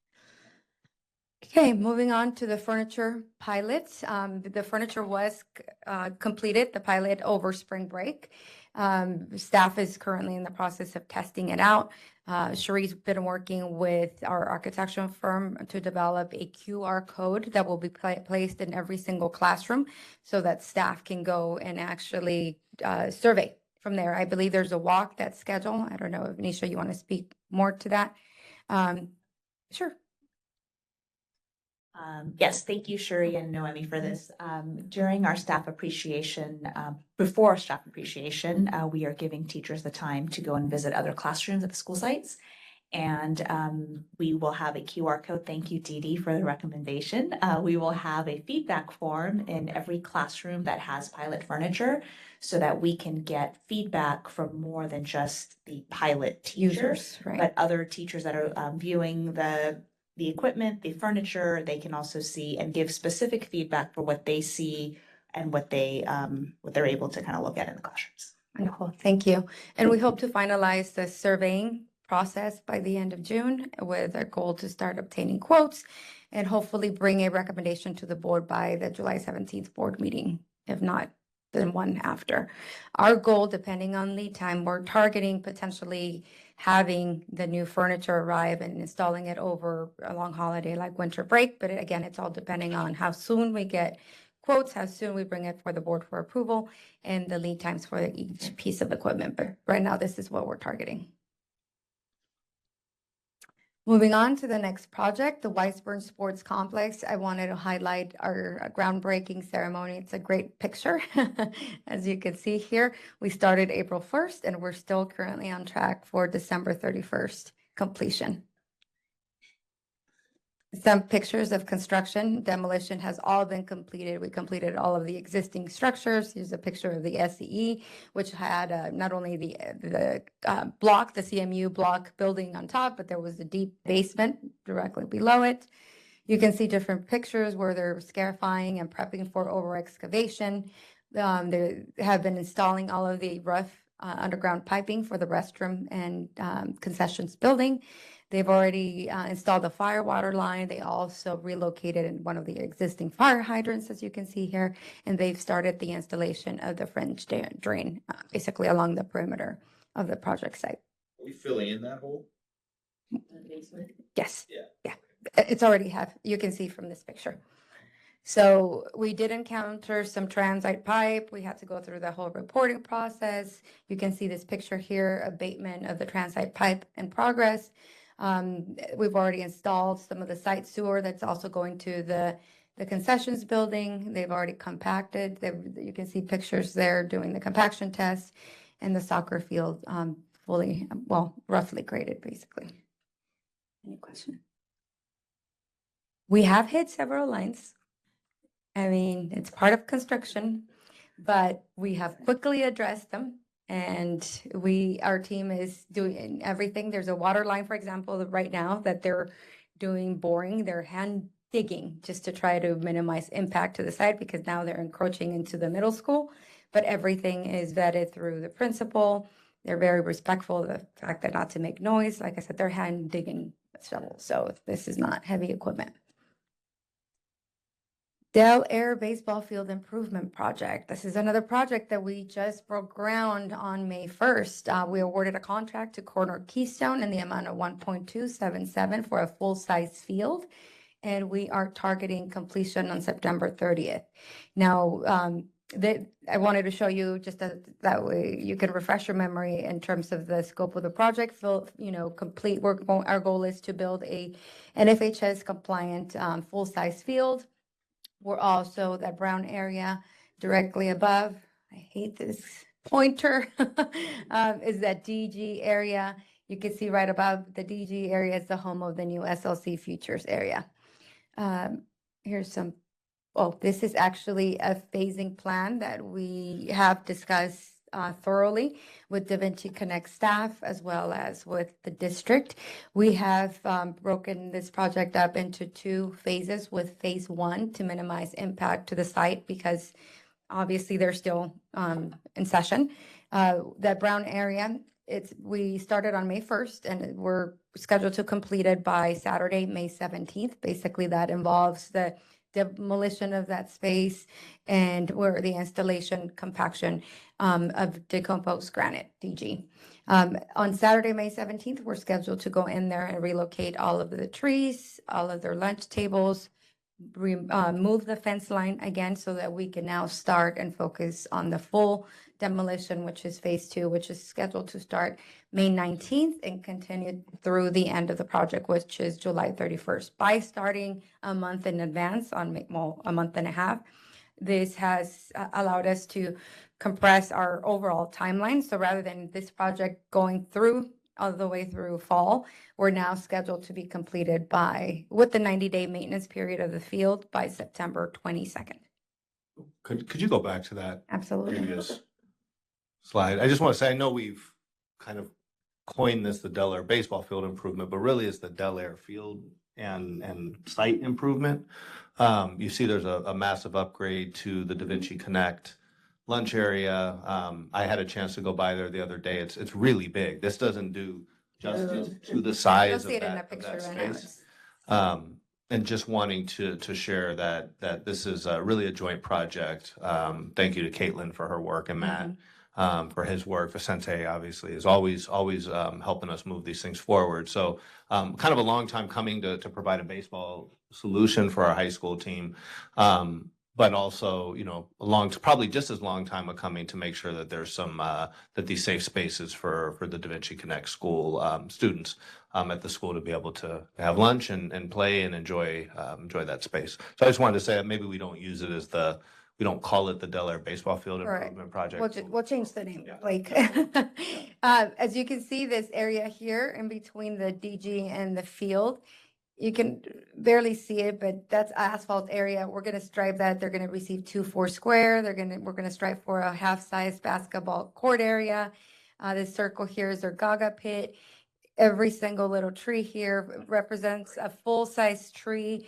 Okay, moving on to the furniture pilot. The furniture was completed, the pilot over spring break. Staff is currently in the process of testing it out. Cherie's been working with our architectural firm to develop a QR code that will be placed in every single classroom so that staff can go and actually survey from there. I believe there's a walk that's scheduled. I don't know if Nisha, you want to speak more to that? Sure. Yes, thank you, Shuri and Noemi, for this. During our staff appreciation, before staff appreciation, we are giving teachers the time to go and visit other classrooms at the school sites. And we will have a QR code. Thank you, Dee Dee, for the recommendation. We will have a feedback form in every classroom that has pilot furniture so that we can get feedback from more than just the pilot teachers, right? But other teachers that are viewing the equipment, the furniture, they can also see and give specific feedback for what they see and what they're able to kind of look at in the classrooms. Wonderful, thank you. And we hope to finalize the surveying process by the end of June with a goal to start obtaining quotes and hopefully bring a recommendation to the board by the July 17th board meeting, if not the one after. Our goal, depending on lead time, we're targeting potentially having the new furniture arrive and installing it over a long holiday like winter break. But again, it's all depending on how soon we get quotes, how soon we bring it for the board for approval, and the lead times for each piece of equipment. But right now, this is what we're targeting. Moving on to the next project, the Weisberg Sports Complex. I wanted to highlight our groundbreaking ceremony. It's a great picture, as you can see here. We started April 1st, and we're still currently on track for December 31st completion. Some pictures of construction. Demolition has all been completed. We completed all of the existing structures. Here's a picture of the SCE, which had not only the block, the CMU block building on top, but there was a deep basement directly below it. You can see different pictures where they're scarifying and prepping for over excavation. They have been installing all of the rough underground piping for the restroom and concessions building. They've already installed the fire water line. They also relocated in one of the existing fire hydrants, as you can see here, and they've started the installation of the French drain, basically along the perimeter of the project site. Are we filling in that hole? Yes. Yeah. It's already you can see from this picture. So we did encounter some transite pipe. We had to go through the whole reporting process. You can see this picture here, abatement of the transite pipe in progress. We've already installed some of the site sewer that's also going to the concessions building. They've already compacted. You can see pictures there doing the compaction test, and the soccer field roughly graded, basically. Any question? We have hit several lines. I mean, it's part of construction. but we have quickly addressed them. And our team is doing everything. There's a water line, for example, right now that they're doing boring, they're hand digging just to try to minimize impact to the site because now they're encroaching into the middle school. But everything is vetted through the principal. They're very respectful of the fact that not to make noise. Like I said, they're hand digging shovels, so this is not heavy equipment. Del Air Baseball Field Improvement Project. This is another project that we just broke ground on May 1st. We awarded a contract to Corner Keystone in the amount of 1.277 for a full-size field, and we are targeting completion on September 30th. Now, I wanted to show you just that way you can refresh your memory in terms of the scope of the project. Complete. Our goal is to build an FHS compliant full-size field. We're also that brown area directly above. I hate this pointer. Is that DG area. You can see right above the DG area is the home of the new SLC Futures area. Here's some. Oh, this is actually a phasing plan that we have discussed thoroughly with Da Vinci Connect staff as well as with the district. We have broken this project up into 2 phases, with phase 1 to minimize impact to the site because obviously they're still in session. That brown area, we started on May 1st and we're scheduled to complete it by Saturday, May 17th. Basically, that involves the demolition of that space and where the installation compaction of decomposed granite, DG. On Saturday, May 17th, we're scheduled to go in there and relocate all of the trees, all of their lunch tables, move the fence line again so that we can now start and focus on the full demolition, which is phase 2, which is scheduled to start May 19th and continue through the end of the project, which is July 31st. By starting a month in advance, a month and a half, this has allowed us to compress our overall timeline. So rather than this project going through all the way through fall, we're now scheduled to be completed with the 90-day maintenance period of the field by September 22nd. Could you go back to that Absolutely. previous slide? I just want to say, I know we've kind of coined this the Del Air baseball field improvement, but really it's the Del Air field and site improvement. You see there's a massive upgrade to the Da Vinci Connect lunch area. I had a chance to go by there the other day. It's really big. This doesn't do justice to the size You'll see of it in that picture right now. space. And just wanting to share that this is really a joint project. Thank you to Caitlin for her work and Matt for his work. Vicente obviously is always helping us move these things forward. So kind of a long time coming to provide a baseball solution for our high school team. But also, probably just as long time coming to make sure that there's some, that these safe spaces for the Da Vinci Connect school students at the school to be able to have lunch and play and enjoy that space. So I just wanted to say that maybe we don't use it as we don't call it the Del Air Baseball Field Improvement Project. We'll change the name, Yeah. Blake. As you can see, this area here in between the DG and the field, you can barely see it, but that's asphalt area. We're gonna stripe that. They're gonna receive 2 4-square. We're gonna stripe for a half-size basketball court area. This circle here is their Gaga pit. Every single little tree here represents a full-size tree.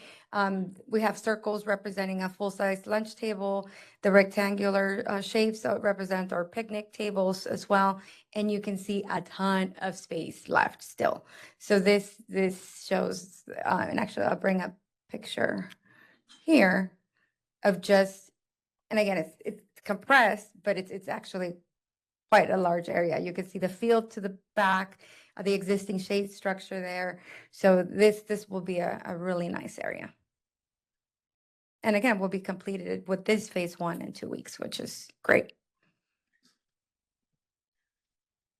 We have circles representing a full-size lunch table. The rectangular shapes represent our picnic tables as well. And you can see a ton of space left still. So this shows, and actually I'll bring a picture here of just, and again, it's compressed, but it's actually quite a large area. You can see the field to the back, the existing shade structure there. So this will be a really nice area. And again, will be completed with this phase 1 in 2 weeks, which is great.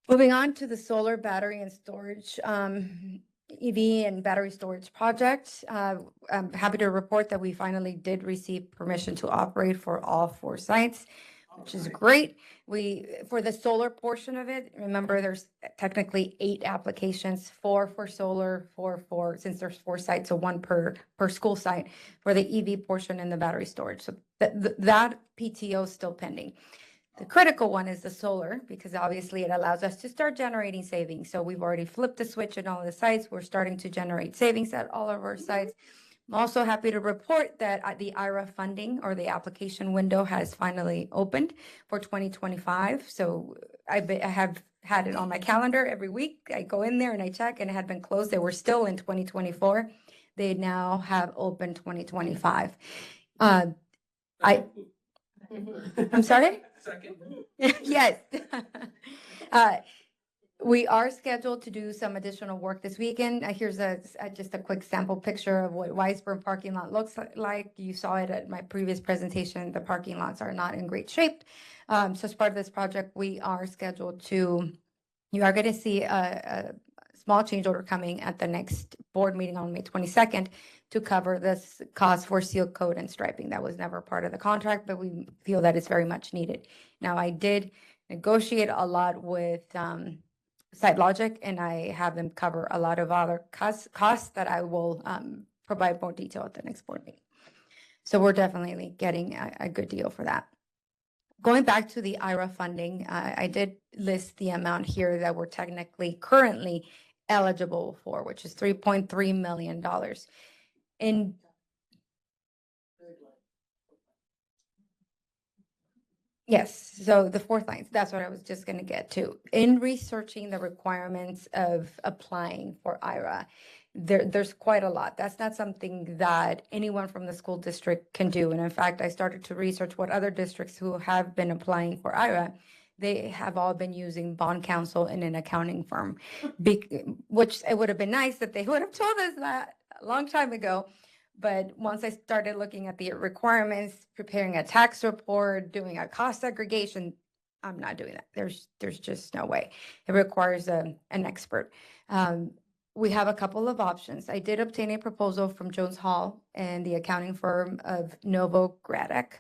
Moving on to the solar battery and storage, EV and battery storage project. I'm happy to report that we finally did receive permission to operate for all 4 sites. which is great. For the solar portion of it, remember there's technically 8 applications, 4 for solar, 4 for, since there's 4 sites, so 1 per school site for the EV portion and the battery storage. So that PTO is still pending. The critical one is the solar, because obviously it allows us to start generating savings. So we've already flipped the switch at all the sites. We're starting to generate savings at all of our sites. I'm also happy to report that the IRA funding, or the application window, has finally opened for 2025. So I have had it on my calendar every week. I go in there and I check, and it had been closed. They were still in 2024. They now have opened 2025. I'm sorry? Second. Yes. We are scheduled to do some additional work this weekend. Here's just a quick sample picture of what Weisburn parking lot looks like. You saw it at my previous presentation. The parking lots are not in great shape. So as part of this project, we are scheduled to, you are going to see a small change order coming at the next board meeting on May 22nd to cover this cost for seal coat and striping. That was never part of the contract, but we feel that it's very much needed. Now, I did negotiate a lot with SiteLogic, and I have them cover a lot of other costs that I will provide more detail at the next board meeting. So we're definitely getting a good deal for that. Going back to the IRA funding, I did list the amount here that we're technically currently eligible for, which is $3.3 million. In Yes, so the 4th line, that's what I was just going to get to. In researching the requirements of applying for IRA, there's quite a lot. That's not something that anyone from the school district can do. And in fact, I started to research what other districts who have been applying for IRA, they have all been using bond counsel and an accounting firm, which it would have been nice that they would have told us that a long time ago. But once I started looking at the requirements, preparing a tax report, doing a cost segregation, I'm not doing that. There's just no way. It requires an expert. We have a couple of options. I did obtain a proposal from Jones Hall and the accounting firm of Novo Gradek.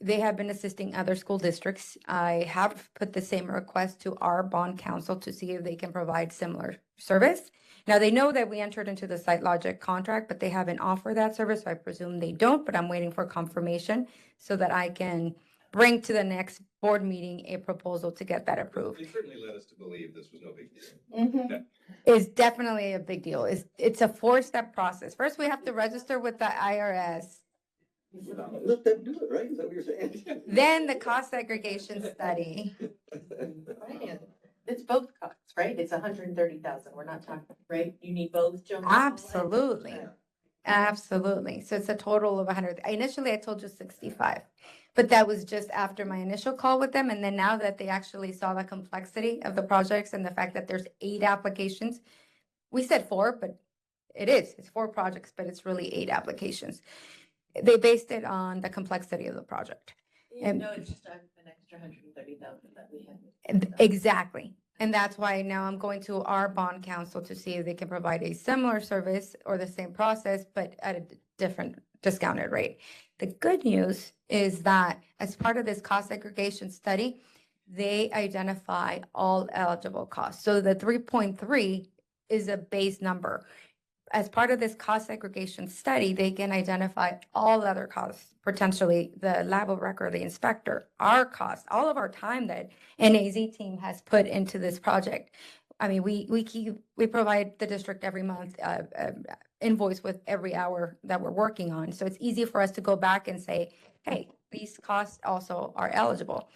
They have been assisting other school districts. I have put the same request to our bond counsel to see if they can provide similar service. Now, they know that we entered into the SiteLogic contract, but they haven't offered that service, so I presume they don't, but I'm waiting for confirmation so that I can bring to the next board meeting a proposal to get that approved. They certainly led us to believe this was no big deal. Mhm. It's definitely a big deal. It's a 4-step process. First, we have to register with the IRS. Let them do it, right? Is that what you're saying? Then the cost segregation study. It's both costs, right? It's 130,000. We're not talking, right? You need both, Joan? Absolutely. Absolutely. So it's a total of 100. Initially, I told you 65, but that was just after my initial call with them. And then now that they actually saw the complexity of the projects and the fact that there's 8 applications, we said 4, but it's 4 projects, but it's really 8 applications. They based it on the complexity of the project. And no, it's just an extra 130,000 that we had. Exactly. And that's why now I'm going to our bond counsel to see if they can provide a similar service or the same process, but at a different discounted rate. The good news is that as part of this cost segregation study, they identify all eligible costs. So the 3.3 is a base number. As part of this cost segregation study, they can identify all other costs, potentially the lab of record, the inspector, our costs, all of our time that NAZ team has put into this project. I mean, we provide the district every month invoice with every hour that we're working on. So it's easy for us to go back and say, hey, these costs also are eligible.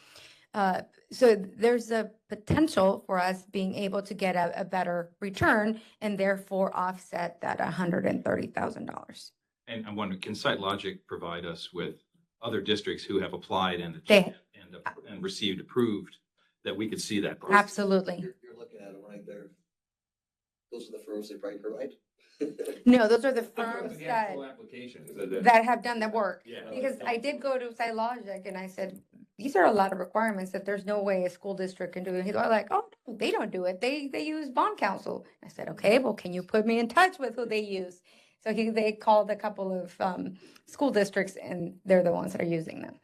So there's a potential for us being able to get a better return and therefore offset that $130,000. And I'm wondering, can SiteLogic provide us with other districts who have applied and received approved, that we could see that process? Absolutely. You're looking at them right there. Those are the firms they probably provide. No, those are the firms that have done the work. Yeah. Because I did go to SiteLogic and I said, these are a lot of requirements that there's no way a school district can do it. He's like, oh, no, they don't do it. They use bond counsel. I said, okay, well, can you put me in touch with who they use? So they called a couple of school districts and they're the ones that are using them.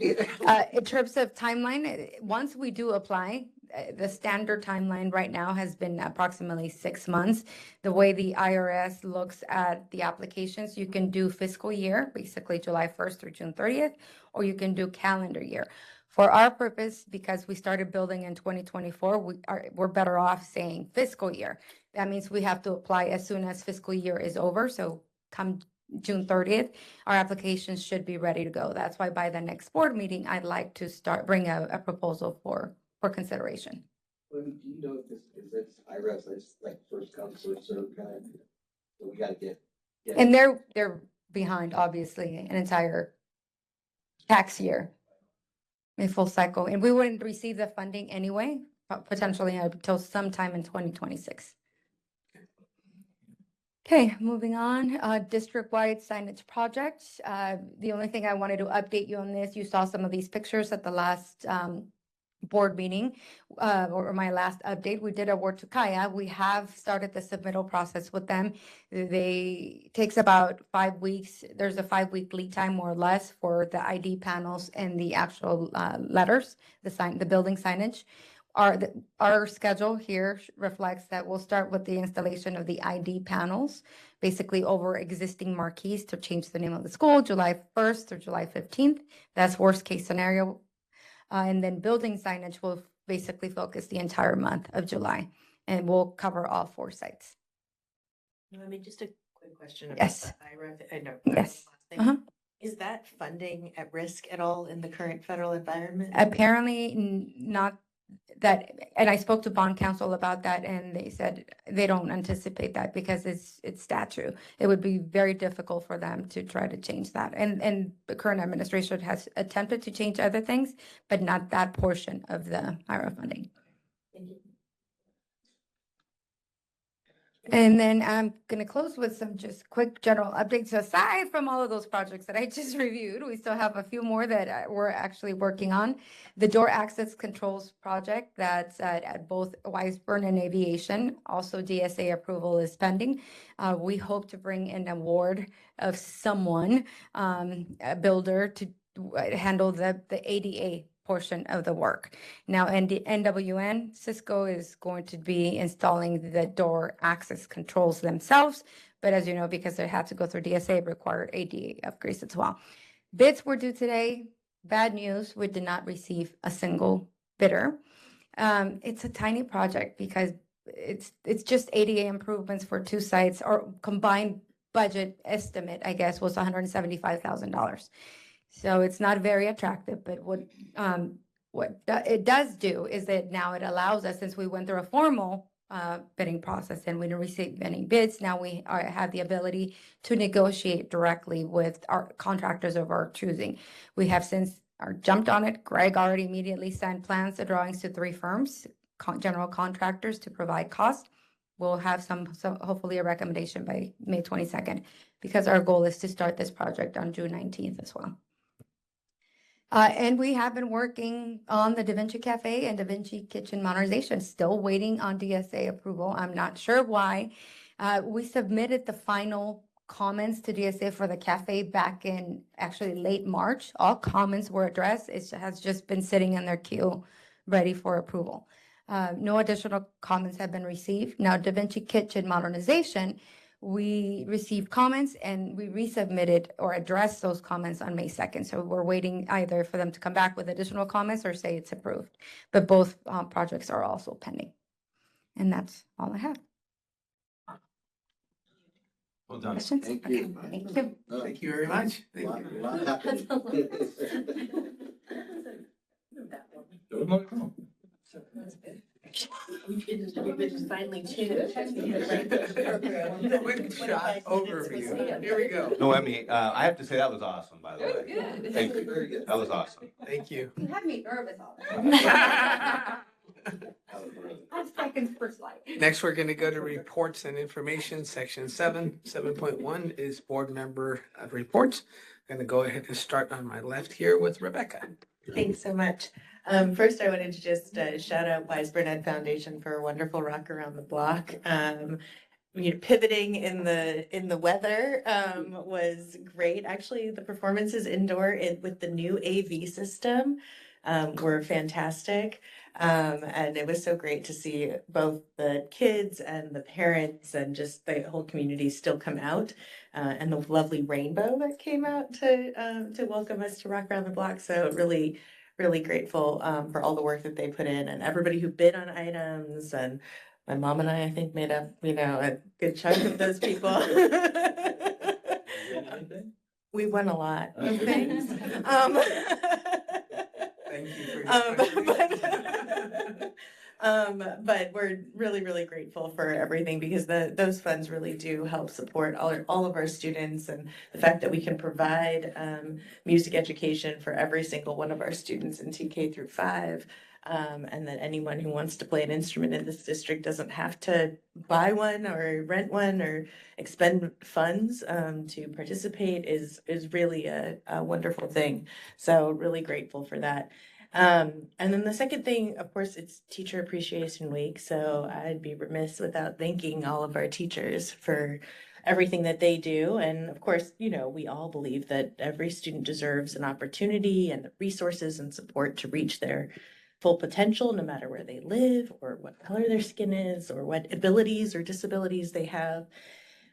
In terms of timeline, once we do apply, the standard timeline right now has been approximately 6 months. The way the IRS looks at the applications, you can do fiscal year, basically July 1st through June 30th, or you can do calendar year. For our purpose, because we started building in 2024, we're better off saying fiscal year. That means we have to apply as soon as fiscal year is over. So come June 30th, our applications should be ready to go. That's why by the next board meeting, I'd like to bring a proposal for consideration. Well, do you know if it's IRS, it's like first come, first served kind of, so we gotta get. And they're behind, obviously, an entire tax year, a full cycle. And we wouldn't receive the funding anyway, potentially until sometime in 2026. Okay, moving on, district-wide signage project. The only thing I wanted to update you on this, you saw some of these pictures at the last board meeting, or my last update. We did award to Kaya. We have started the submittal process with them. Takes about 5 weeks. There's a 5-week lead time, more or less, for the ID panels and the actual letters, the building signage. Our schedule here reflects that we'll start with the installation of the ID panels, basically over existing marquees to change the name of the school, July 1st through July 15th. That's worst case scenario. And then building signage will basically focus the entire month of July, and we'll cover all 4 sites. I mean, just a quick question. About Yes. the IRA. I know. Yes. Is that funding at risk at all in the current federal environment? Apparently not that, and I spoke to bond counsel about that, and they said they don't anticipate that because it's statute. It would be very difficult for them to try to change that. And the current administration has attempted to change other things, but not that portion of the IRA funding. Thank you. And then I'm going to close with some just quick general updates. Aside from all of those projects that I just reviewed, we still have a few more that we're actually working on. The door access controls project that's at both Wiseburn and Aviation. Also, DSA approval is pending. We hope to bring an award of someone, a builder, to handle the ADA portion of the work. Now, NWN, Cisco is going to be installing the door access controls themselves. But as you know, because they had to go through DSA, required ADA upgrades as well. Bids were due today. Bad news, we did not receive a single bidder. It's a tiny project because it's just ADA improvements for 2 sites. Our combined budget estimate, I guess, was $175,000. So it's not very attractive, but what it does do is that now it allows us, since we went through a formal bidding process and we didn't receive any bids, now we have the ability to negotiate directly with our contractors of our choosing. We have since jumped on it. Greg already immediately sent plans and drawings to 3 firms, general contractors, to provide cost. We'll have some hopefully a recommendation by May 22nd, because our goal is to start this project on June 19th as well. And we have been working on the Da Vinci Cafe and Da Vinci Kitchen modernization, still waiting on DSA approval. I'm not sure why. We submitted the final comments to DSA for the cafe back in actually late March. All comments were addressed. It has just been sitting in their queue, ready for approval. No additional comments have been received. Now, Da Vinci Kitchen modernization, we received comments and we resubmitted or addressed those comments on May 2nd. So we're waiting either for them to come back with additional comments or say it's approved. But both projects are also pending. And that's all I have. Well done. Questions? Thank Okay, you. thank you. Thank you very much. Thank Lot- you. lot happening. We could finally change. Quick shot overview. Here we go. Noemi, I have to say that was awesome, by the way. Good. Thank you. Very good. That was awesome. Thank you. You had me nervous all Next, 5 seconds per slide. we're going to go to reports and information, section 7.1 is board member reports. Going to go ahead and start on my left here with Rebecca. Thanks so much. First, I wanted to just shout out Wise Burnett Foundation for a wonderful Rock Around the Block. pivoting in the weather was great. Actually, the performances indoor with the new AV system were fantastic. And it was so great to see both the kids and the parents and just the whole community still come out, and the lovely rainbow that came out to welcome us to Rock Around the Block. So really, really grateful for all the work that they put in and everybody who bid on items. And my mom and I think, made up, a good chunk of those people. We won a lot of things. Thank you for your But we're really, really grateful for everything because those funds really do help support all of our students, and the fact that we can provide music education for every single one of our students in TK through 5. And that anyone who wants to play an instrument in this district doesn't have to buy one or rent one or expend funds to participate is really a wonderful thing. So really grateful for that. And then the second thing, of course, it's Teacher Appreciation Week. So I'd be remiss without thanking all of our teachers for everything that they do. And of course, we all believe that every student deserves an opportunity and the resources and support to reach their full potential, no matter where they live or what color their skin is or what abilities or disabilities they have.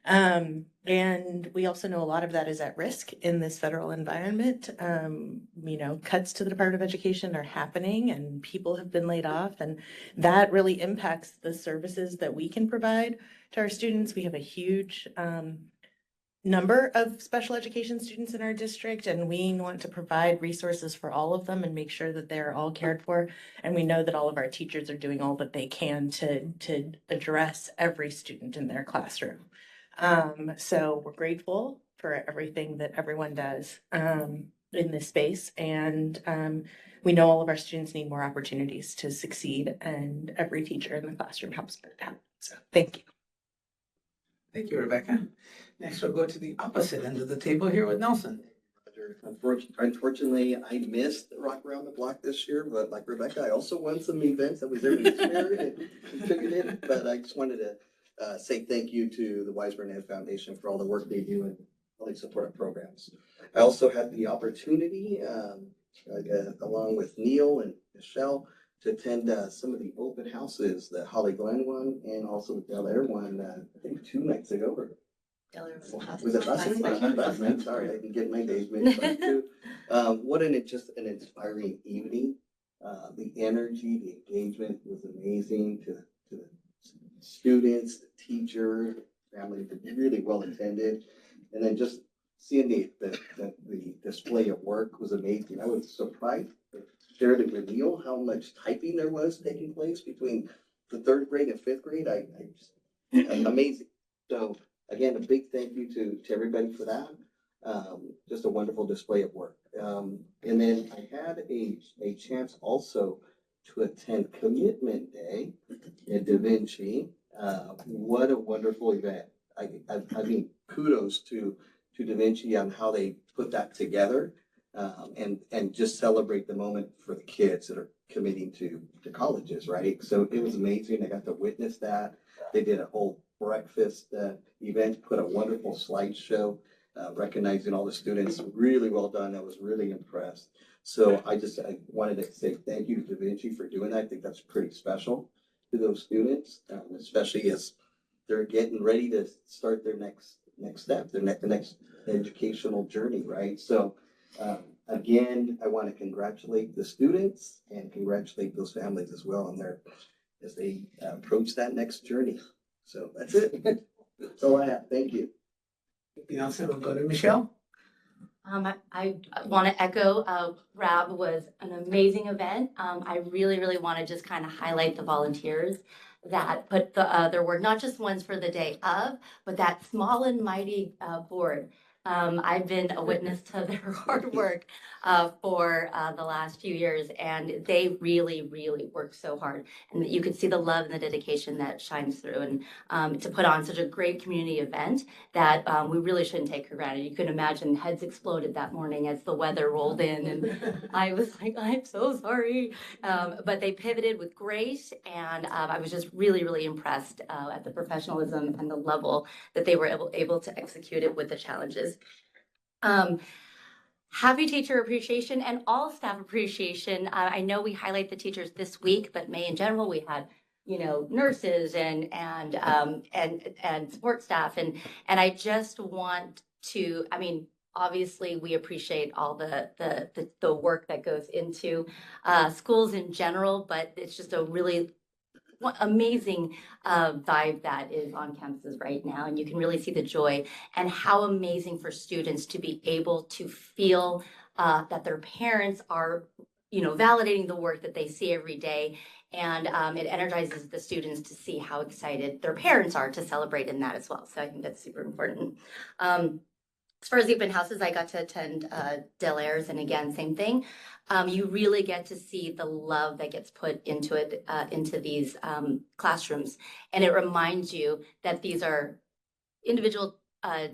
And we also know a lot of that is at risk in this federal environment. Cuts to the Department of Education are happening and people have been laid off, and that really impacts the services that we can provide to our students. We have a huge number of special education students in our district, and we want to provide resources for all of them and make sure that they're all cared for. And we know that all of our teachers are doing all that they can to address every student in their classroom. So we're grateful for everything that everyone does in this space. And we know all of our students need more opportunities to succeed, and every teacher in the classroom helps with that. So thank you. Thank you, Rebecca. Next, we'll go to the opposite end of the table here with Nelson. Unfortunately, I missed Rock Around the Block this year, but like Rebecca, I also won some events. I was there this year and contributed, but I just wanted to say thank you to the Wise Burnett Foundation for all the work they do and all they support our programs. I also had the opportunity, along with Neil and Michelle, to attend some of the open houses, the Holly Glen one and also the Bel Air one, I think 2 nights ago. Was it last week? Last night, sorry, I didn't get my days mixed up too. What just an inspiring evening. The energy, the engagement was amazing to the students, the teacher, family, really well attended. And then just seeing the display of work was amazing. I was surprised, shared it with Neil, how much typing there was taking place between the 3rd grade and 5th grade. Amazing. So again, a big thank you to everybody for that. Just a wonderful display of work. And then I had a chance also to attend Commitment Day at Da Vinci. What a wonderful event. I mean, kudos to Da Vinci on how they put that together, and just celebrate the moment for the kids that are committing to colleges, right? So it was amazing. I got to witness that. They did a whole breakfast event, put a wonderful slideshow, recognizing all the students. Really well done. I was really impressed. So I wanted to say thank you to Da Vinci for doing that. I think that's pretty special to those students, especially as they're getting ready to start their next step, the next educational journey, right? So again, I want to congratulate the students and congratulate those families as well as they approach that next journey. So that's it. That's all I have. Thank you. Nelson, we'll go to Michelle. I want to echo, RAB was an amazing event. I really, really want to just kind of highlight the volunteers that put there were not just ones for the day of, but that small and mighty board I've been a witness to their hard work for the last few years, and they really, really work so hard. And you can see the love and the dedication that shines through, and to put on such a great community event that we really shouldn't take for granted. You can imagine heads exploded that morning as the weather rolled in, and I was like, I'm so sorry. But they pivoted with grace, and I was just really, really impressed at the professionalism and the level that they were able to execute it with the challenges. Happy Teacher Appreciation and All Staff Appreciation. I know we highlight the teachers this week, but May in general, we had, you know, nurses and support staff, and I just want to, I mean, obviously we appreciate all the work that goes into schools in general, but it's just a really amazing vibe that is on campuses right now, and you can really see the joy and how amazing for students to be able to feel that their parents are, you know, validating the work that they see every day, and it energizes the students to see how excited their parents are to celebrate in that as well. So I think that's super important. As far as the open houses, I got to attend Del Aire's, and again, same thing. You really get to see the love that gets put into it, into these classrooms. And it reminds you that these are individual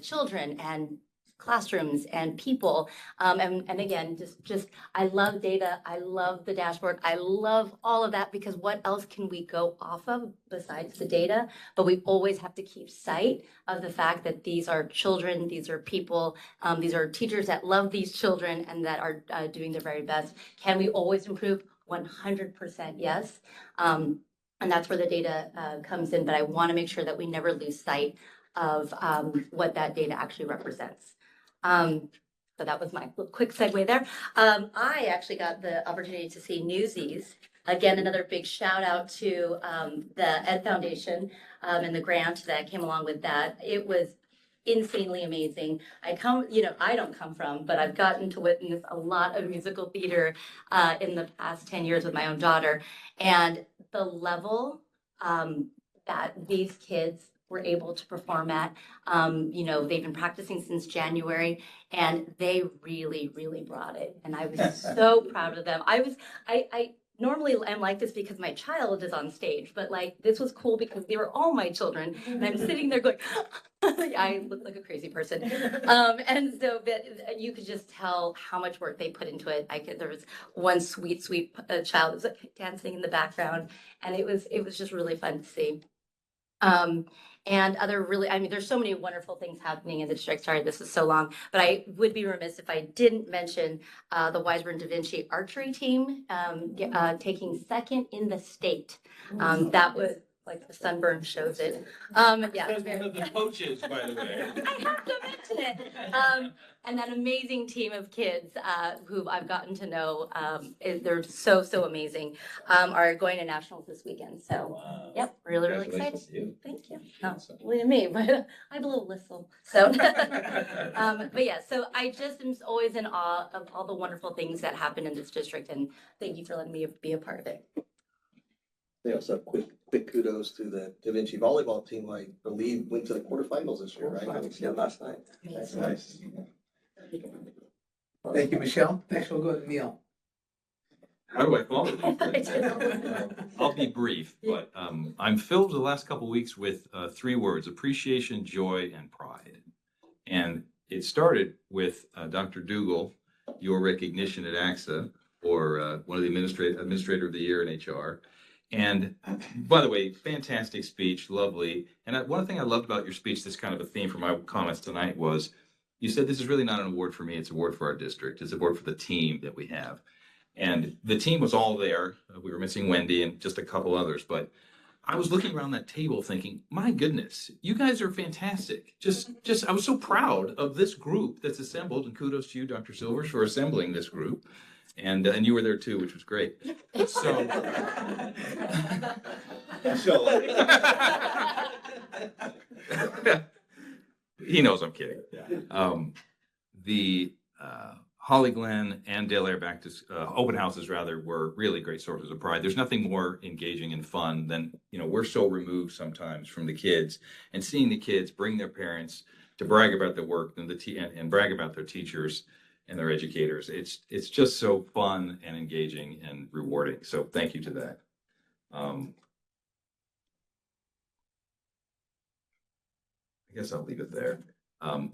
children and classrooms and people. And again, just I love data. I love the dashboard. I love all of that, because what else can we go off of besides the data? But we always have to keep sight of the fact that these are children, these are people, these are teachers that love these children and that are doing their very best. Can we always improve? 100% yes. And that's where the data comes in. But I want to make sure that we never lose sight of what that data actually represents. So that was my quick segue there. I actually got the opportunity to see Newsies. Again, another big shout out to the Ed Foundation and the grant that came along with that. It was insanely amazing. I don't come from, but I've gotten to witness a lot of musical theater in the past 10 years with my own daughter. And the level that these kids were able to perform at. You know, they've been practicing since January, and they really, really brought it. And I was so proud of them. I normally am like this because my child is on stage, but like this was cool because they were all my children, and I'm sitting there going, I look like a crazy person. And so but you could just tell how much work they put into it. There was one sweet child that was like dancing in the background, and it was just really fun to see. And other really, I mean, there's so many wonderful things happening in the district. Sorry, this is so long, but I would be remiss if I didn't mention the Weisburn Da Vinci archery team taking second in the state. That was like the sunburn shows it. Yeah. The coaches, by the way. I have to mention it. And that amazing team of kids who I've gotten to know, they're so amazing, are going to nationals this weekend. So, yep, really excited. Thank you. Not only to me, but I have a little whistle. So, but yeah, so I just am always in awe of all the wonderful things that happen in this district, and thank you for letting me be a part of it. They also have quick kudos to the Da Vinci volleyball team, I believe went to the quarterfinals this year, right? Yeah, last night. That's nice. Thank you, Michelle. Next we'll go to Neil. How do I follow these? I'll be brief, but I'm filled the last couple of weeks with 3 words: appreciation, joy, and pride. And it started with Dr. Dougal, your recognition at AXA, or one of the administrator of the year in HR. And by the way, fantastic speech, lovely. And one thing I loved about your speech, that's kind of a theme for my comments tonight, was you said this is really not an award for me, it's an award for our district. It's an award for the team that we have. And the team was all there. We were missing Wendy and just a couple others, but I was looking around that table thinking, my goodness, you guys are fantastic. I was so proud of this group that's assembled, and kudos to you, Dr. Silvers, for assembling this group. And you were there too, which was great. So he knows I'm kidding. The Holly Glen and Del Aire open houses rather were really great sources of pride. There's nothing more engaging and fun than, we're so removed sometimes from the kids, and seeing the kids bring their parents to brag about their work and and brag about their teachers and their educators. It's just so fun and engaging and rewarding. So thank you to that. I guess I'll leave it there. I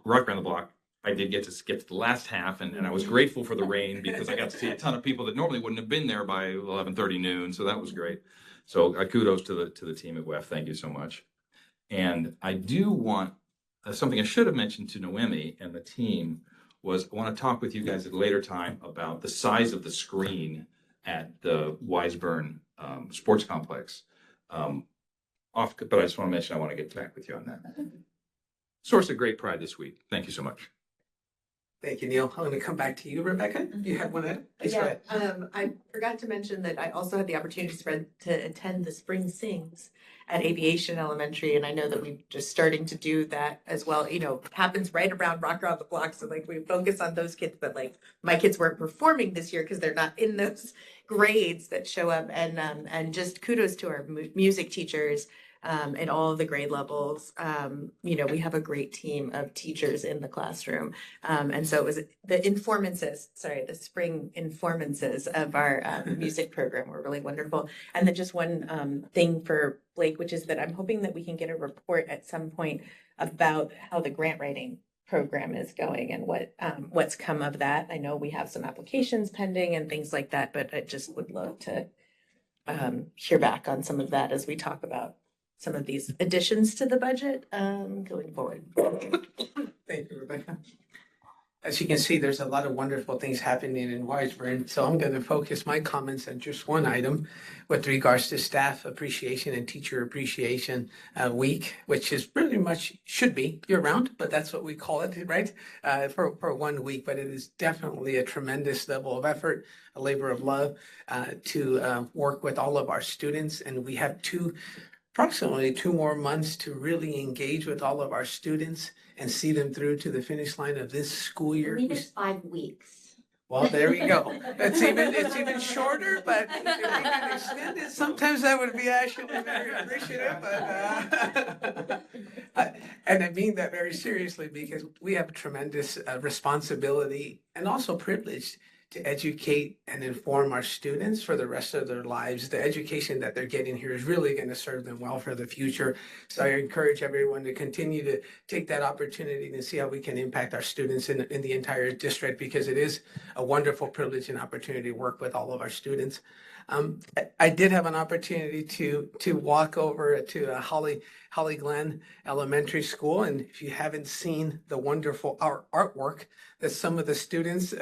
Rock Around the Block, I did get to skip to the last half, and I was grateful for the rain because I got to see a ton of people that normally wouldn't have been there by 11:30 noon. So that was great. So kudos to the team at WEF. Thank you so much. And I do want something I should have mentioned to Noemi and the team was I want to talk with you guys at a later time about the size of the screen at the Wiseburn Sports Complex. But I just want to mention I want to get back with you on that. Source of great pride this week. Thank you so much. Thank you, Neil. I'm going to come back to you, Rebecca. You have one item? Please go Yeah, ahead. I forgot to mention that I also had the opportunity to attend the Spring Sings at Aviation Elementary, and I know that we're just starting to do that as well. You know, it happens right around Rock Around the Block, so like we focus on those kids, but like my kids weren't performing this year because they're not in those grades that show up. And just kudos to our music teachers. At all of the grade levels. You know, we have a great team of teachers in the classroom. And so it was the the spring informances of our music program were really wonderful. And then just one thing for Blake, which is that I'm hoping that we can get a report at some point about how the grant writing program is going and what's come of that. I know we have some applications pending and things like that, but I just would love to hear back on some of that as we talk about some of these additions to the budget going forward. Thank you, Rebecca. As you can see, there's a lot of wonderful things happening in Wiseburn, so I'm going to focus my comments on just one item with regards to Staff Appreciation and Teacher Appreciation Week, which is pretty much should be year-round, but that's what we call it, right? For 1 week, but it is definitely a tremendous level of effort, a labor of love to work with all of our students, and we have approximately 2 more months to really engage with all of our students and see them through to the finish line of this school I year. believe it's 5 weeks. Well, there we go. It's even shorter, but if we can extend it, sometimes that would be actually very appreciative. But and I mean that very seriously because we have a tremendous responsibility and also privilege to educate and inform our students for the rest of their lives. The education that they're getting here is really going to serve them well for the future. So I encourage everyone to continue to take that opportunity to see how we can impact our students in the entire district because it is a wonderful privilege and opportunity to work with all of our students. I did have an opportunity to walk over to Holly Glen Elementary School, and if you haven't seen the wonderful artwork that some of the students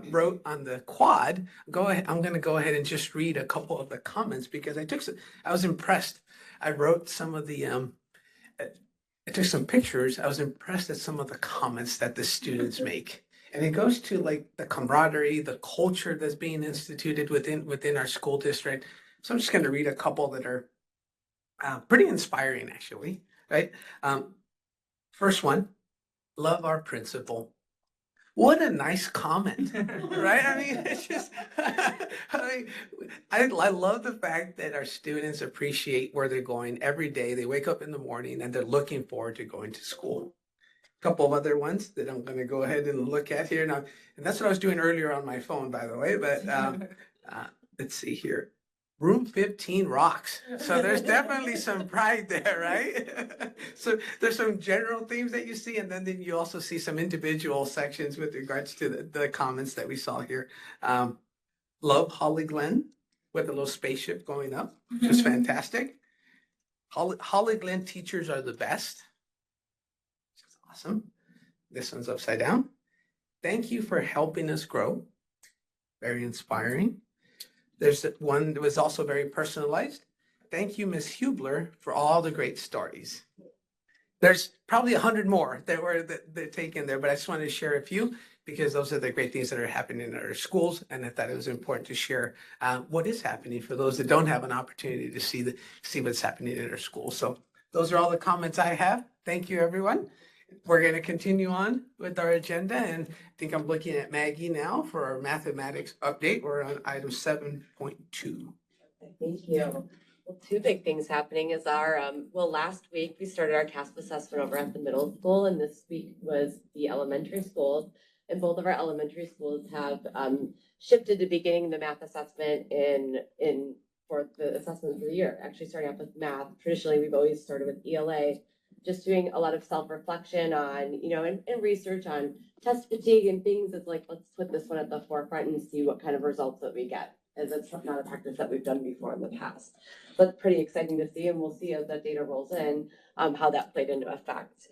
wrote on the quad, I'm going to go ahead and just read a couple of the comments because I was impressed. I wrote some of the I took some pictures. I was impressed at some of the comments that the students make. And it goes to like the camaraderie, the culture that's being instituted within our school district. So I'm just going to read a couple that are pretty inspiring, actually. Right. First one, love our principal. What a nice comment, right? I mean, it's just, I love the fact that our students appreciate where they're going every day. They wake up in the morning and they're looking forward to going to school. Couple of other ones that I'm going to go ahead and look at here now. And that's what I was doing earlier on my phone, by the way. But let's see here. Room 15 rocks. So there's definitely some pride there, right? So there's some general themes that you see, and then you also see some individual sections with regards to the comments that we saw here. Love Holly Glen with a little spaceship going up, which is fantastic. Holly Glen teachers are the best. Awesome. This one's upside down. Thank you for helping us grow. Very inspiring. There's one that was also very personalized. Thank you, Ms. Hubler, for all the great stories. There's probably 100 more that taken there, but I just wanted to share a few because those are the great things that are happening in our schools, and I thought it was important to share what is happening for those that don't have an opportunity to see what's happening in our schools. So those are all the comments I have. Thank you, everyone. We're going to continue on with our agenda, and I think I'm looking at Maggie now for our mathematics update. We're on item 7.2. Thank you. Well, two big things happening is our, last week we started our task assessment over at the middle school, and this week was the elementary schools. And both of our elementary schools have shifted to beginning the math assessment for the assessment for the year, actually starting off with math. Traditionally, we've always started with ELA, just doing a lot of self-reflection on, and research on test fatigue and things. It's like, let's put this one at the forefront and see what kind of results that we get, as it's not a practice that we've done before in the past. But pretty exciting to see, and we'll see as that data rolls in, how that played into effect.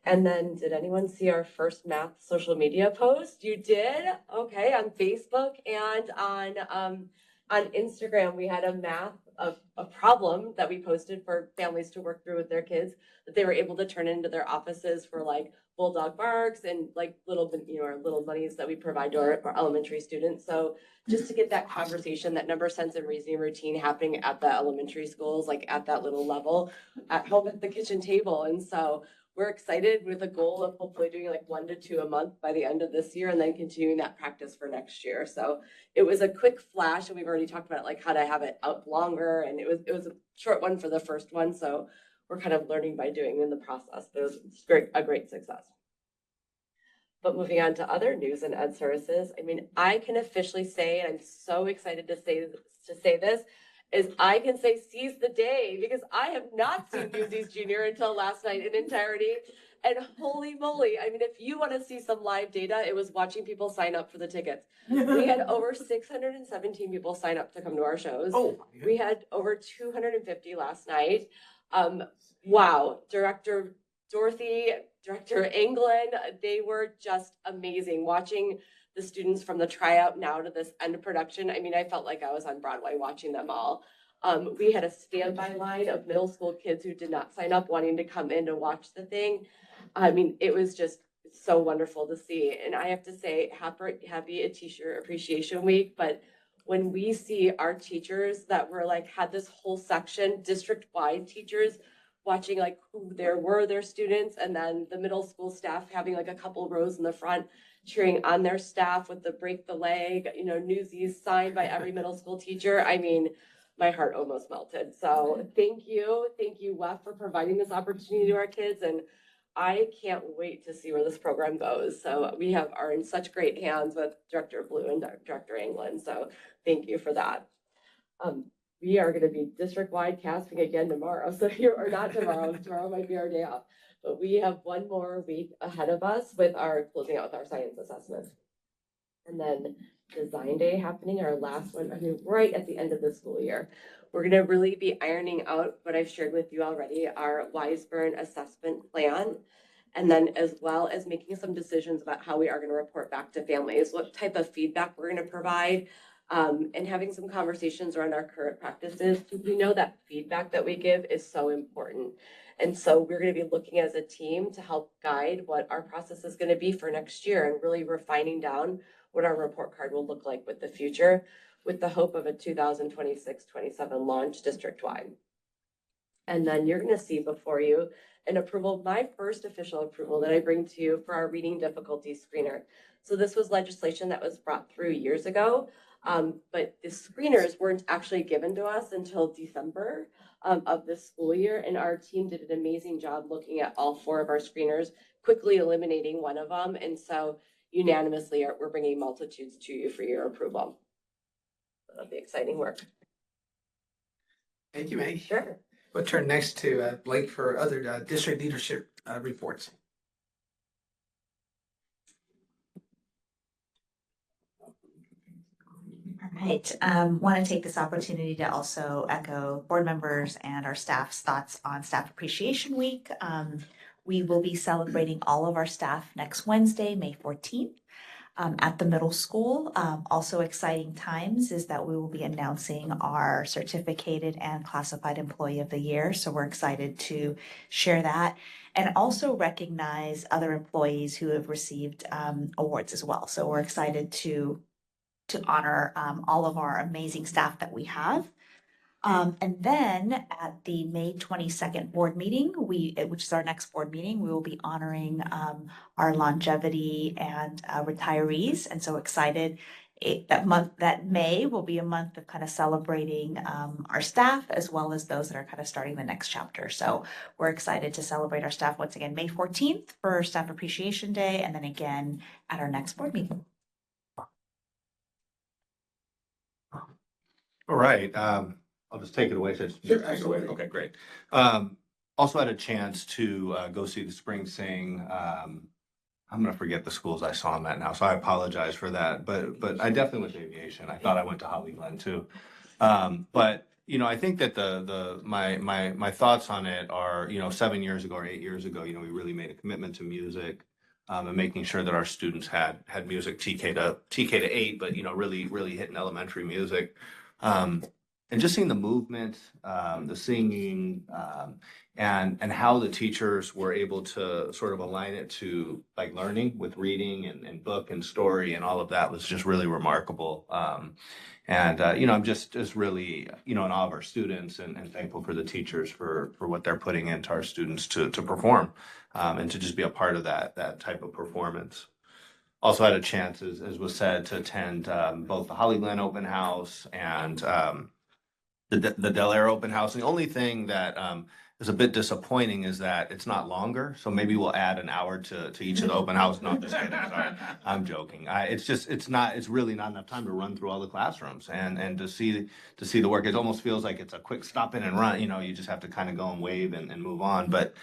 And then, did anyone see our first math social media post? You did? Okay, on Facebook and on Instagram, we had a problem that we posted for families to work through with their kids that they were able to turn into their offices for like bulldog barks and like our little monies that we provide to our elementary students. So just to get that conversation, that number, sense, and reasoning routine happening at the elementary schools, like at that little level, at home at the kitchen table. And so we're excited with a goal of hopefully doing like 1 to 2 a month by the end of this year, and then continuing that practice for next year. So it was a quick flash, and we've already talked about like how to have it up longer, and it was a short one for the first one. So we're kind of learning by doing in the process, but it was a great success. But moving on to other news and ed services, I mean, I can officially say, and I'm so excited to say this, is I can say seize the day, because I have not seen Newsies Junior until last night in entirety. And holy moly, I mean, if you want to see some live data, it was watching people sign up for the tickets. We had over 617 people sign up to come to our shows. Oh, we had over 250 last night. Wow, Director Dorothy, Director England, they were just amazing. Watching the students from the tryout now to this end of production, I mean, I felt like I was on Broadway watching them all. We had a standby line of middle school kids who did not sign up wanting to come in to watch the thing. I mean, it was just so wonderful to see. And I have to say, happy Teacher Appreciation Week, but when we see our teachers that were like, had this whole section, district-wide teachers, watching like who there were their students, and then the middle school staff having like a couple rows in the front cheering on their staff with the break the leg, Newsies signed by every middle school teacher. I mean, my heart almost melted. So thank you, WEF, for providing this opportunity to our kids, and I can't wait to see where this program goes. So we are in such great hands with Director Blue and Director England. So thank you for that. We are going to be district-wide casting again tomorrow. So not tomorrow, tomorrow might be our day off. But we have one more week ahead of us with our closing out with our science assessment. And then Design Day happening, our last one, right at the end of the school year. We're going to really be ironing out what I've shared with you already, our Weisburn assessment plan, and then as well as making some decisions about how we are going to report back to families, what type of feedback we're going to provide, and having some conversations around our current practices. We know that feedback that we give is so important. And so we're going to be looking as a team to help guide what our process is going to be for next year, and really refining down what our report card will look like with the future, with the hope of a 2026-27 launch district-wide. And then you're going to see before you an approval, my first official approval that I bring to you for our reading difficulty screener. So this was legislation that was brought through years ago, but the screeners weren't actually given to us until December of this school year. And our team did an amazing job looking at all 4 of our screeners, quickly eliminating one of them. And so unanimously, we're bringing multitudes to you for your approval. That'll be exciting work. Thank you, Maggie. Sure. We'll turn next to Blake for other district leadership reports. All right. Want to take this opportunity to also echo board members and our staff's thoughts on Staff Appreciation Week. We will be celebrating all of our staff next Wednesday, May 14th. At the middle school. Also exciting times is that we will be announcing our certificated and classified employee of the year. So we're excited to share that and also recognize other employees who have received awards as well. So we're excited to honor all of our amazing staff that we have. And then at the May 22nd board meeting, which is our next board meeting, we will be honoring our longevity and retirees. And so excited that May will be a month of kind of celebrating our staff as well as those that are kind of starting the next chapter. So we're excited to celebrate our staff once again, May 14th for Staff Appreciation Day, and then again at our next board meeting. All right, I'll just take it away. Since you're taking it away. Okay, great. Also had a chance to go see the Spring Sing. I'm gonna forget the schools I saw them at now, so I apologize for that. But I definitely went to aviation. I thought I went to Holly Glen too. But you know, I think that my thoughts on it are, you know, 7 years ago or 8 years ago, you know, we really made a commitment to music. And making sure that our students had music TK to 8, but you know, really hitting elementary music. And just seeing the movement, the singing, and how the teachers were able to sort of align it to like learning with reading and book and story and all of that was just really remarkable. You know, I'm just really, you know, in awe of our students and thankful for the teachers for what they're putting into our students to perform, and to just be a part of that type of performance. Also had a chance, as was said, to attend both the Holly Glen Open House and the Del Air Open House. And the only thing that is a bit disappointing is that it's not longer. So maybe we'll add an hour to each of the open house. No, I'm just kidding. Sorry. I'm joking. It's really not enough time to run through all the classrooms and to see the work. It almost feels like it's a quick stop in and run. You know, you just have to kind of go and wave and move on. But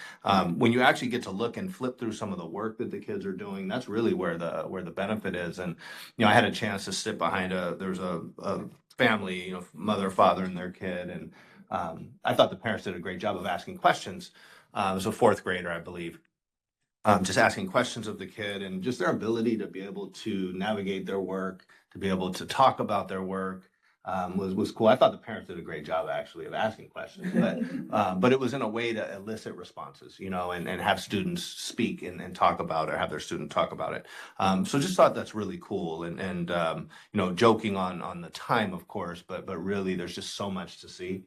when you actually get to look and flip through some of the work that the kids are doing, that's really where the benefit is. And, you know, I had a chance to sit behind there's a family, you know, mother, father, and their kid. And I thought the parents did a great job of asking questions. It was a fourth grader, I believe. Just asking questions of the kid and just their ability to be able to navigate their work, to be able to talk about their work, was cool. I thought the parents did a great job actually of asking questions, but it was in a way to elicit responses, you know, and have students speak and talk about it, or have their student talk about it. So just thought that's really cool and you know, joking on the time, of course, but really there's just so much to see.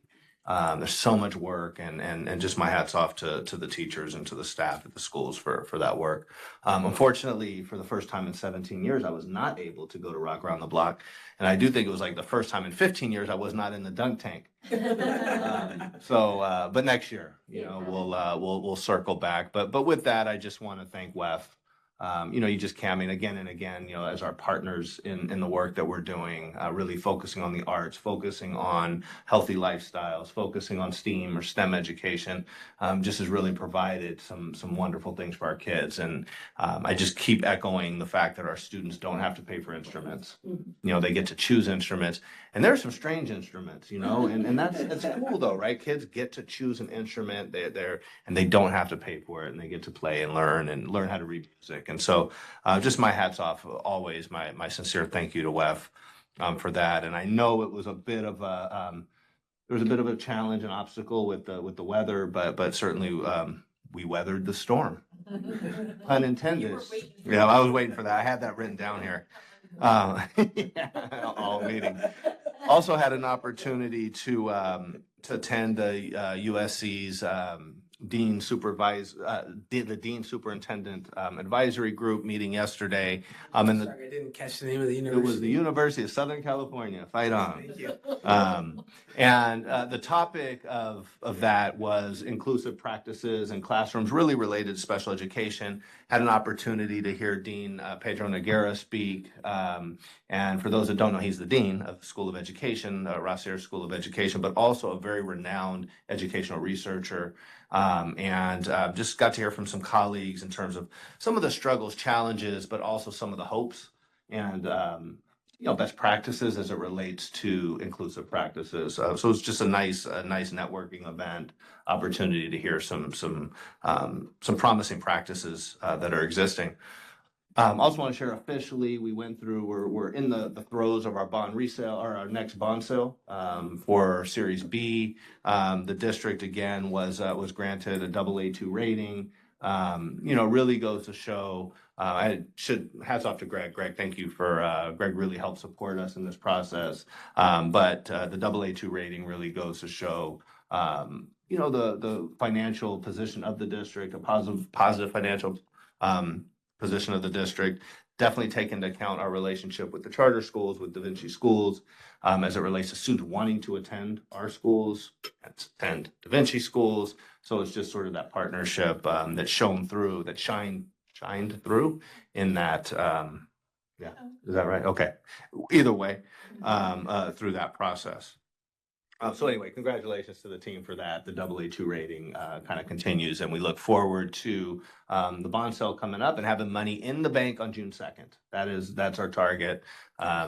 There's so much work and just my hats off to the teachers and to the staff at the schools for that work. Unfortunately, for the first time in 17 years, I was not able to go to Rock Around the Block. And I do think it was like the first time in 15 years I was not in the dunk tank. But next year, you know, we'll circle back. But with that, I just want to thank WEF. You know, you just camming again and again, you know, as our partners in the work that we're doing, really focusing on the arts, focusing on healthy lifestyles, focusing on STEAM or STEM education, just has really provided some wonderful things for our kids. And I just keep echoing the fact that our students don't have to pay for instruments. You know, they get to choose instruments. And there are some strange instruments, you know, and that's cool though, right? Kids get to choose an instrument and they don't have to pay for it, and they get to play and learn how to read music. And so just my hats off, always my sincere thank you to WEF for that. And I know it was a bit of there was a bit of a challenge and obstacle with the weather, but certainly we weathered the storm. Pun intended. Yeah, I was waiting for that. I had that written down here. Yeah, all meeting. Also had an opportunity to attend the USC's Dean Superintendent Advisory Group meeting yesterday. And Sorry, I didn't catch the name of the it university. was the University of Southern California. Fight on. Thank you. And the topic of that was inclusive practices in classrooms, really related to special education. Had an opportunity to hear Dean Pedro Noguera speak. And for those that don't know, he's the dean of the School of Education, Rossier School of Education, but also a very renowned educational researcher. Just got to hear from some colleagues in terms of some of the struggles, challenges, but also some of the hopes and you know, best practices as it relates to inclusive practices. So it's just a nice networking event, opportunity to hear some promising practices that are existing. Also want to share officially, we went through, we're in the throes of our bond resale, or our next bond sale for Series B. The district again was granted a AA2 rating. You know, really goes to show, hats off to Greg. Greg, thank you for, Greg really helped support us in this process. But the AA2 rating really goes to show, you know, the financial position of the district, a positive financial position of the district. definitely take into account our relationship with the charter schools, with Da Vinci Schools, as it relates to students wanting to attend our schools, attend Da Vinci Schools. So it's just sort of that partnership that shined through in that. Yeah, is that right? Okay. Either way, through that process. So anyway, congratulations to the team for that. The AA2 rating kind of continues, and we look forward to the bond sale coming up and having money in the bank on June 2nd. That's our target,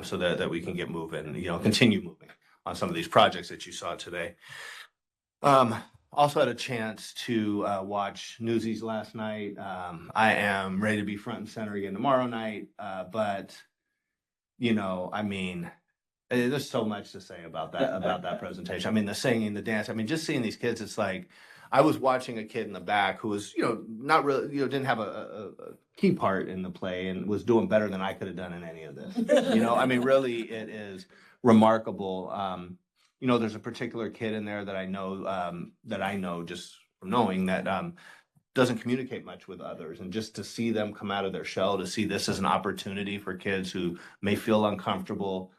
so that we can get moving, continue moving on some of these projects that you saw today. Also had a chance to watch Newsies last night. I am ready to be front and center again tomorrow night, but I mean, there's so much to say about that presentation. I mean, the singing, the dance. I mean, just seeing these kids, it's like I was watching a kid in the back who was, not really, didn't have a key part in the play and was doing better than I could have done in any of this. I mean, really, it is remarkable. There's a particular kid in there that I know just from knowing that doesn't communicate much with others, and just to see them come out of their shell, to see this as an opportunity for kids who may feel uncomfortable.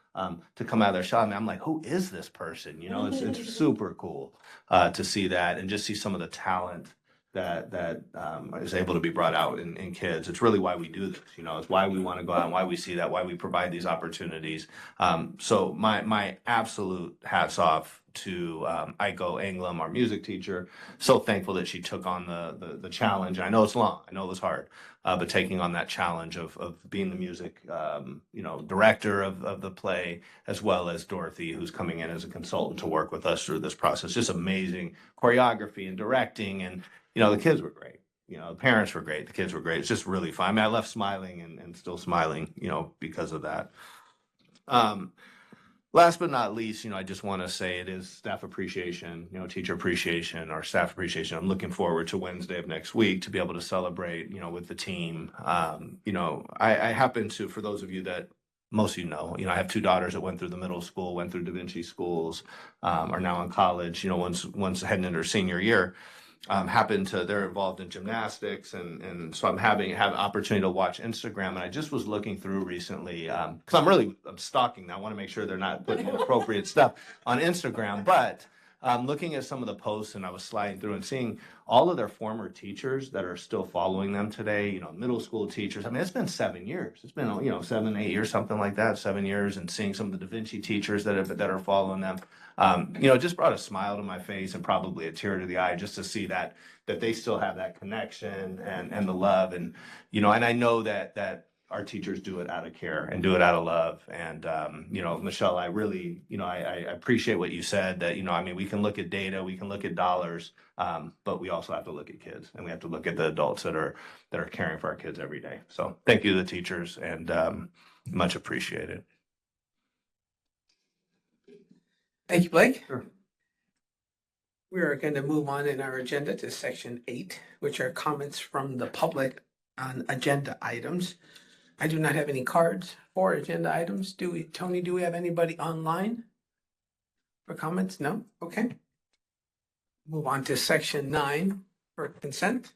To come out of their shell. I mean, I'm like, who is this person? It's super cool to see that and just see some of the talent that is able to be brought out in kids. It's really why we do this. It's why we want to go out and why we see that, why we provide these opportunities. So my absolute hats off to Aiko Anglam, our music teacher. So thankful that she took on the challenge. I know it's long. I know it was hard. But taking on that challenge of being the music, director of the play, as well as Dorothy, who's coming in as a consultant to work with us through this process. Just amazing choreography and directing. And, the kids were great. The parents were great. The kids were great. It's just really fun. I mean, I left smiling and still smiling, because of that. Last but not least, I just want to say it is staff appreciation, teacher appreciation, or staff appreciation. I'm looking forward to Wednesday of next week to be able to celebrate, with the team. I happen to, for those of you that most of I have two daughters that went through the middle school, went through Da Vinci Schools, are now in college, once heading into their senior year. They're involved in gymnastics, and so have opportunity to watch Instagram. And I just was looking through recently, because I'm stalking now. I want to make sure they're not putting inappropriate stuff on Instagram, but looking at some of the posts, and I was sliding through and seeing all of their former teachers that are still following them today, middle school teachers. I mean, it's been 7 years. It's been, 7, 8 years, something like that, 7 years, and seeing some of the Da Vinci teachers that are following them. It just brought a smile to my face and probably a tear to the eye just to see that they still have that connection and the love. And, and I know that our teachers do it out of care and do it out of love. And, Michelle, I really, I appreciate what you said that, we can look at data, we can look at dollars, but we also have to look at kids, and we have to look at the adults that are caring for our kids every day. So thank you to the teachers, and much appreciated. Thank you, Blake. Sure. We are going to move on in our agenda to section 8, which are comments from the public on agenda items. I do not have any cards for agenda items. Tony, do we have anybody online for comments? No? Okay. Move on to section 9 for consent.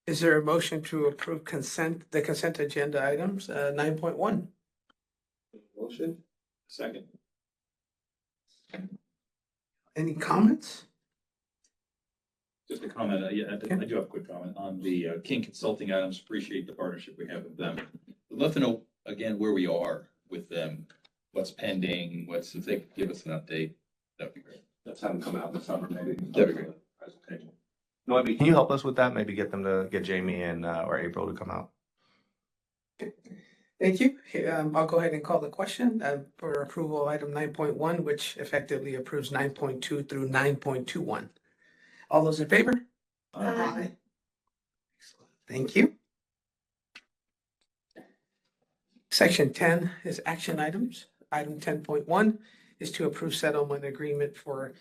Is there a motion to approve the consent agenda items, 9.1? Motion. Second. Any comments? Just a comment, I do have a quick comment on the King Consulting items. Appreciate the partnership we have with them. Would love to know, again, where we are with them, what's pending, if they could give us an update, that'd be great. Let's have them come out in the summer, maybe. That'd be great. Presentation. Noemi, can you help us with that? Maybe get Jamie and or April to come out. Thank you. I'll go ahead and call the question for approval of item 9.1, which effectively approves 9.2 through 9.21. All those in favor? Aye. Excellent. Thank you. Section 10 is action items. Item 10.1 is to approve settlement agreement for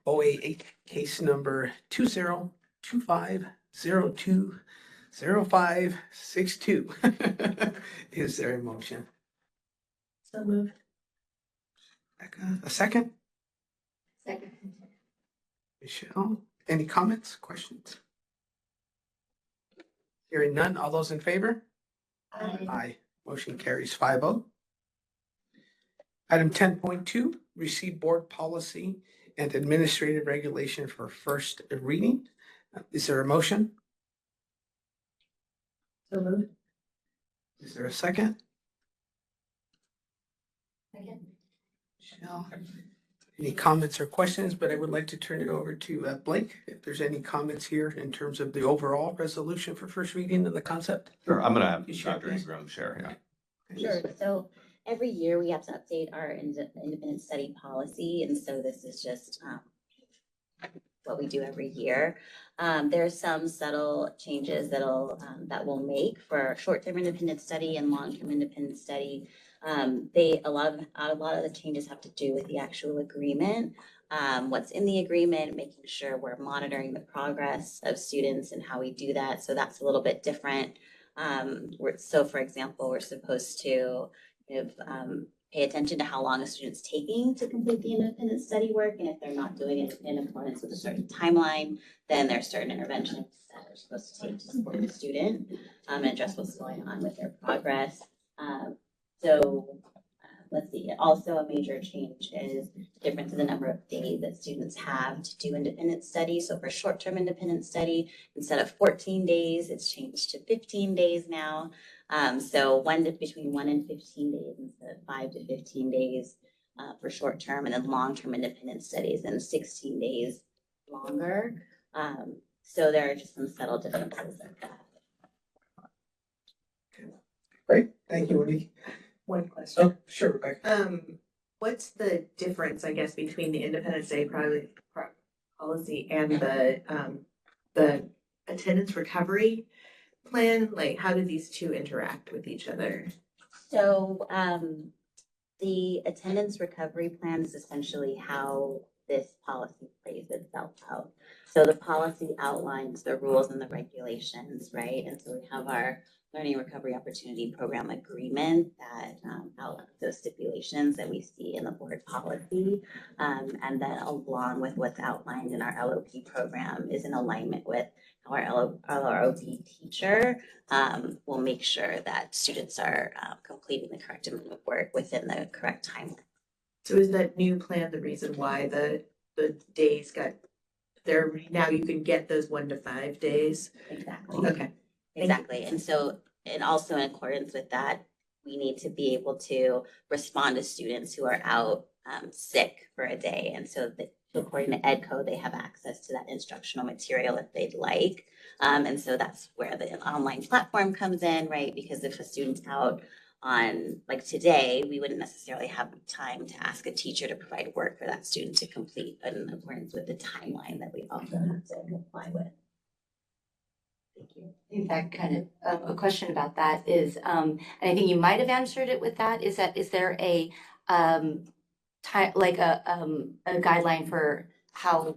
OA8 case number 2025020562. Is there a motion? So moved. Becca, a second? Second. Michelle, any comments, questions? Hearing none, all those in favor? Aye. Motion carries 5-0. Item 10.2, receive board policy and administrative regulation for first reading. Is there a motion? So moved. Is there a second? Second. Michelle, any comments or questions? But I would like to turn it over to Blake, if there's any comments here in terms of the overall resolution for first reading and the concept. Sure, I'm gonna have You share, Dr. please. Ingram share, yeah. Sure. So every year we have to update our independent study policy, and so this is just what we do every year. There's some subtle changes that we'll make for short-term independent study and long-term independent study. A lot of the changes have to do with the actual agreement, what's in the agreement, making sure we're monitoring the progress of students and how we do that. So that's a little bit different. So for example, we're supposed to pay attention to how long a student's taking to complete the independent study work. And if they're not doing it in accordance with a certain timeline, then there's certain interventions that we're supposed to take to support the student and address what's going on with their progress. Let's see, also a major change is the difference in the number of days that students have to do independent study. So for short-term independent study, instead of 14 days, it's changed to 15 days now. So between 1 and 15 days instead of 5 to 15 days for short-term, and then long-term independent studies and 16 days longer. So there are just some subtle differences like that. Great, thank you, Wendy. One question. Oh, sure, Rebecca. What's the difference, I guess, between the Independence Day policy and the attendance recovery plan? Like, how do these two interact with each other? So the attendance recovery plan is essentially how this policy plays itself out. So the policy outlines the rules and the regulations, right? And so we have our Learning Recovery Opportunity Program agreement that outlines those stipulations that we see in the board policy. And then along with what's outlined in our LOP program is in alignment with how our LROP teacher will make sure that students are completing the correct amount of work within the correct timeline. So is that new plan the reason why the days got there? Now you can get those 1 to 5 days? Exactly. Okay. Exactly. And so, and also in accordance with that, we need to be able to respond to students who are out sick for a day. And so according to EDCO, they have access to that instructional material if they'd like. And so that's where the online platform comes in, right? Because if a student's out on, like today, we wouldn't necessarily have time to ask a teacher to provide work for that student to complete in accordance with the timeline that we also have to comply with. Thank you. I think that kind of a question about that is, and I think you might have answered it with that, is there a time, like a guideline for how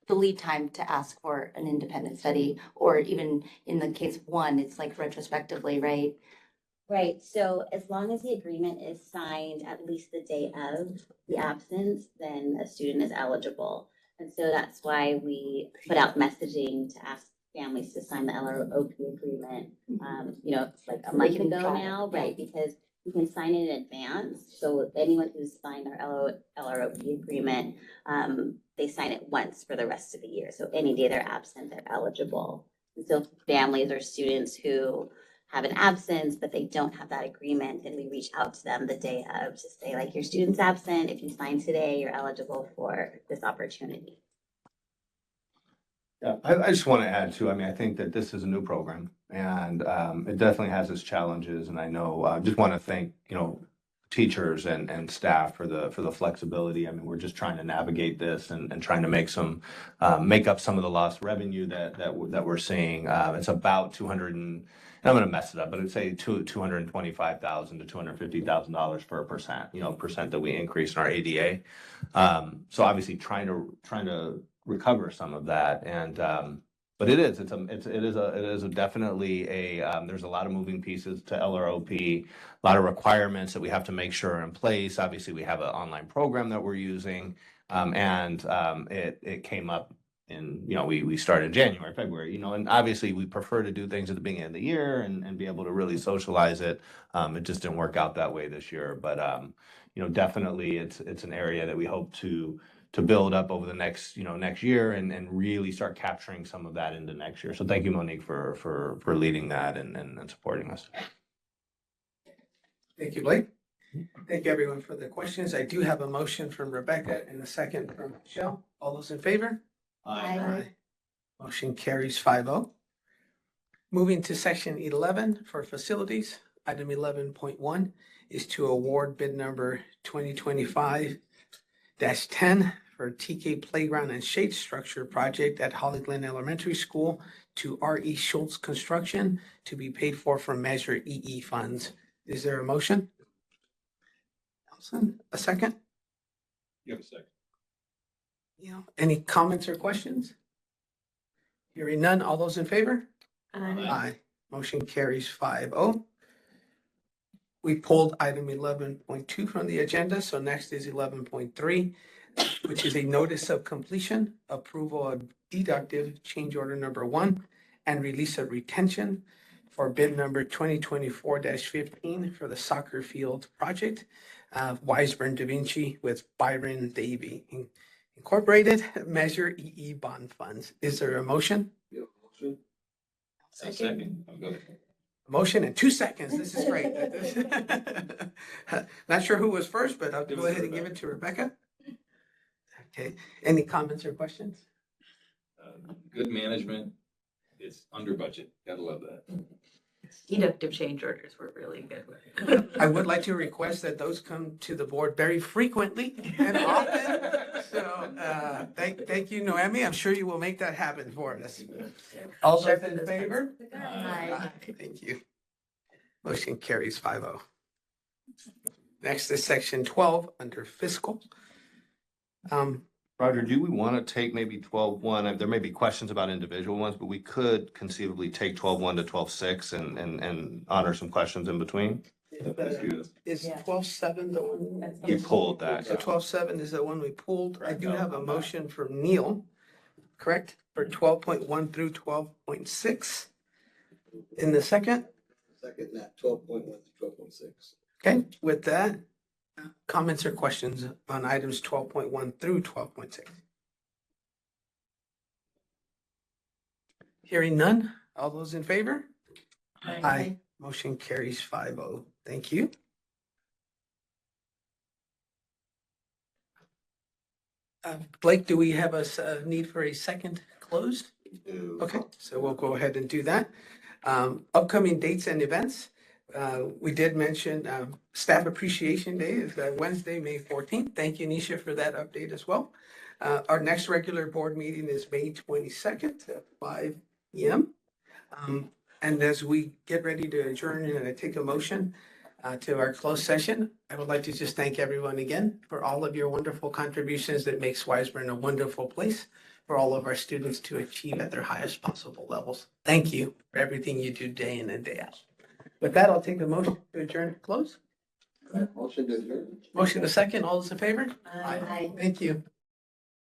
the lead time to ask for an independent study, or even in the case of one, it's like retrospectively, right? Right, so as long as the agreement is signed at least the day of the absence, then a student is eligible. And so that's why we put out messaging to ask families to sign the LROP agreement, like a month ago now, right? Because you can sign it in advance. So anyone who's signed our LROP agreement, they sign it once for the rest of the year. So any day they're absent, they're eligible. And so families or students who have an absence, but they don't have that agreement, and we reach out to them the day of to say, like, your student's absent. If you sign today, you're eligible for this opportunity. Yeah, I just want to add too, I mean, I think that this is a new program and it definitely has its challenges. And I know, just want to thank, teachers and staff for the flexibility. I mean, we're just trying to navigate this and trying to make up some of the lost revenue that we're seeing. It's about 200 and I'm going to mess it up, but I'd say $225,000 to $250,000 per percent that we increase in our ADA. So obviously trying to recover some of that, and but it is definitely there's a lot of moving pieces to LROP, a lot of requirements that we have to make sure are in place. Obviously, we have an online program that we're using, and it came up we start in January, February, and obviously we prefer to do things at the beginning of the year and be able to really socialize it. It just didn't work out that way this year, but, definitely it's an area that we hope to build up over the next year and really start capturing some of that into next year. So thank you, Monique, for leading that and supporting us. Thank you, Blake. Thank you, everyone, for the questions. I do have a motion from Rebecca and a second from Michelle. All those in favor? Aye. Motion carries 5-0. Moving to section 11 for facilities. Item 11.1 is to award bid number 2025-10 for TK Playground and Shade Structure Project at Holly Glen Elementary School to R.E. Schultz Construction to be paid for from Measure EE funds. Is there a motion? Nelson, a second? You have a second. Any comments or questions? Hearing none, all those in favor? Aye. Motion carries 5-0. We pulled item 11.2 from the agenda, so next is 11.3, which is a notice of completion, approval of deductive change order number 1, and release of retention for bid number 2024-15 for the soccer field project, Weisburn Da Vinci with Byron Davy Incorporated, Measure EE bond funds. Is there a motion? Second. I'll go. Motion in 2 seconds. This is great. Not sure who was first, but I'll go ahead and give it to Rebecca. Okay. Any comments or questions? Good management. It's under budget. Gotta love that. Deductive change orders were really good. I would like to request that those come to the board very frequently and often. So thank you, Noemi. I'm sure you will make that happen for us. All those in favor? Aye. Thank you. Motion carries 5-0. Next is section 12 under fiscal. Roger, do we want to take maybe 12.1? There may be questions about individual ones, but we could conceivably take 12.1 to 12.6 and honor some questions in between. Is 12.7 the one? You pulled that. So 12.7 is the one we pulled. I do have a motion from Neil, correct? For 12.1 through 12.6. In the second? Second, that 12.1 to 12.6. Okay, with that, comments or questions on items 12.1 through 12.6? Hearing none, all those in favor? Aye. Motion carries 5-0. Thank you. Blake, do we have a need for a second closed? Okay, so we'll go ahead and do that. Upcoming dates and events. We did mention Staff Appreciation Day is Wednesday, May 14th. Thank you, Nisha, for that update as well. Our next regular board meeting is May 22nd at 5 p.m. And as we get ready to adjourn and I take a motion to our closed session, I would like to just thank everyone again for all of your wonderful contributions that makes Weisburn a wonderful place for all of our students to achieve at their highest possible levels. Thank you for everything you do day in and day out. With that, I'll take the motion to adjourn close. Motion to adjourn. Motion to second. All those in favor? Aye. Thank you.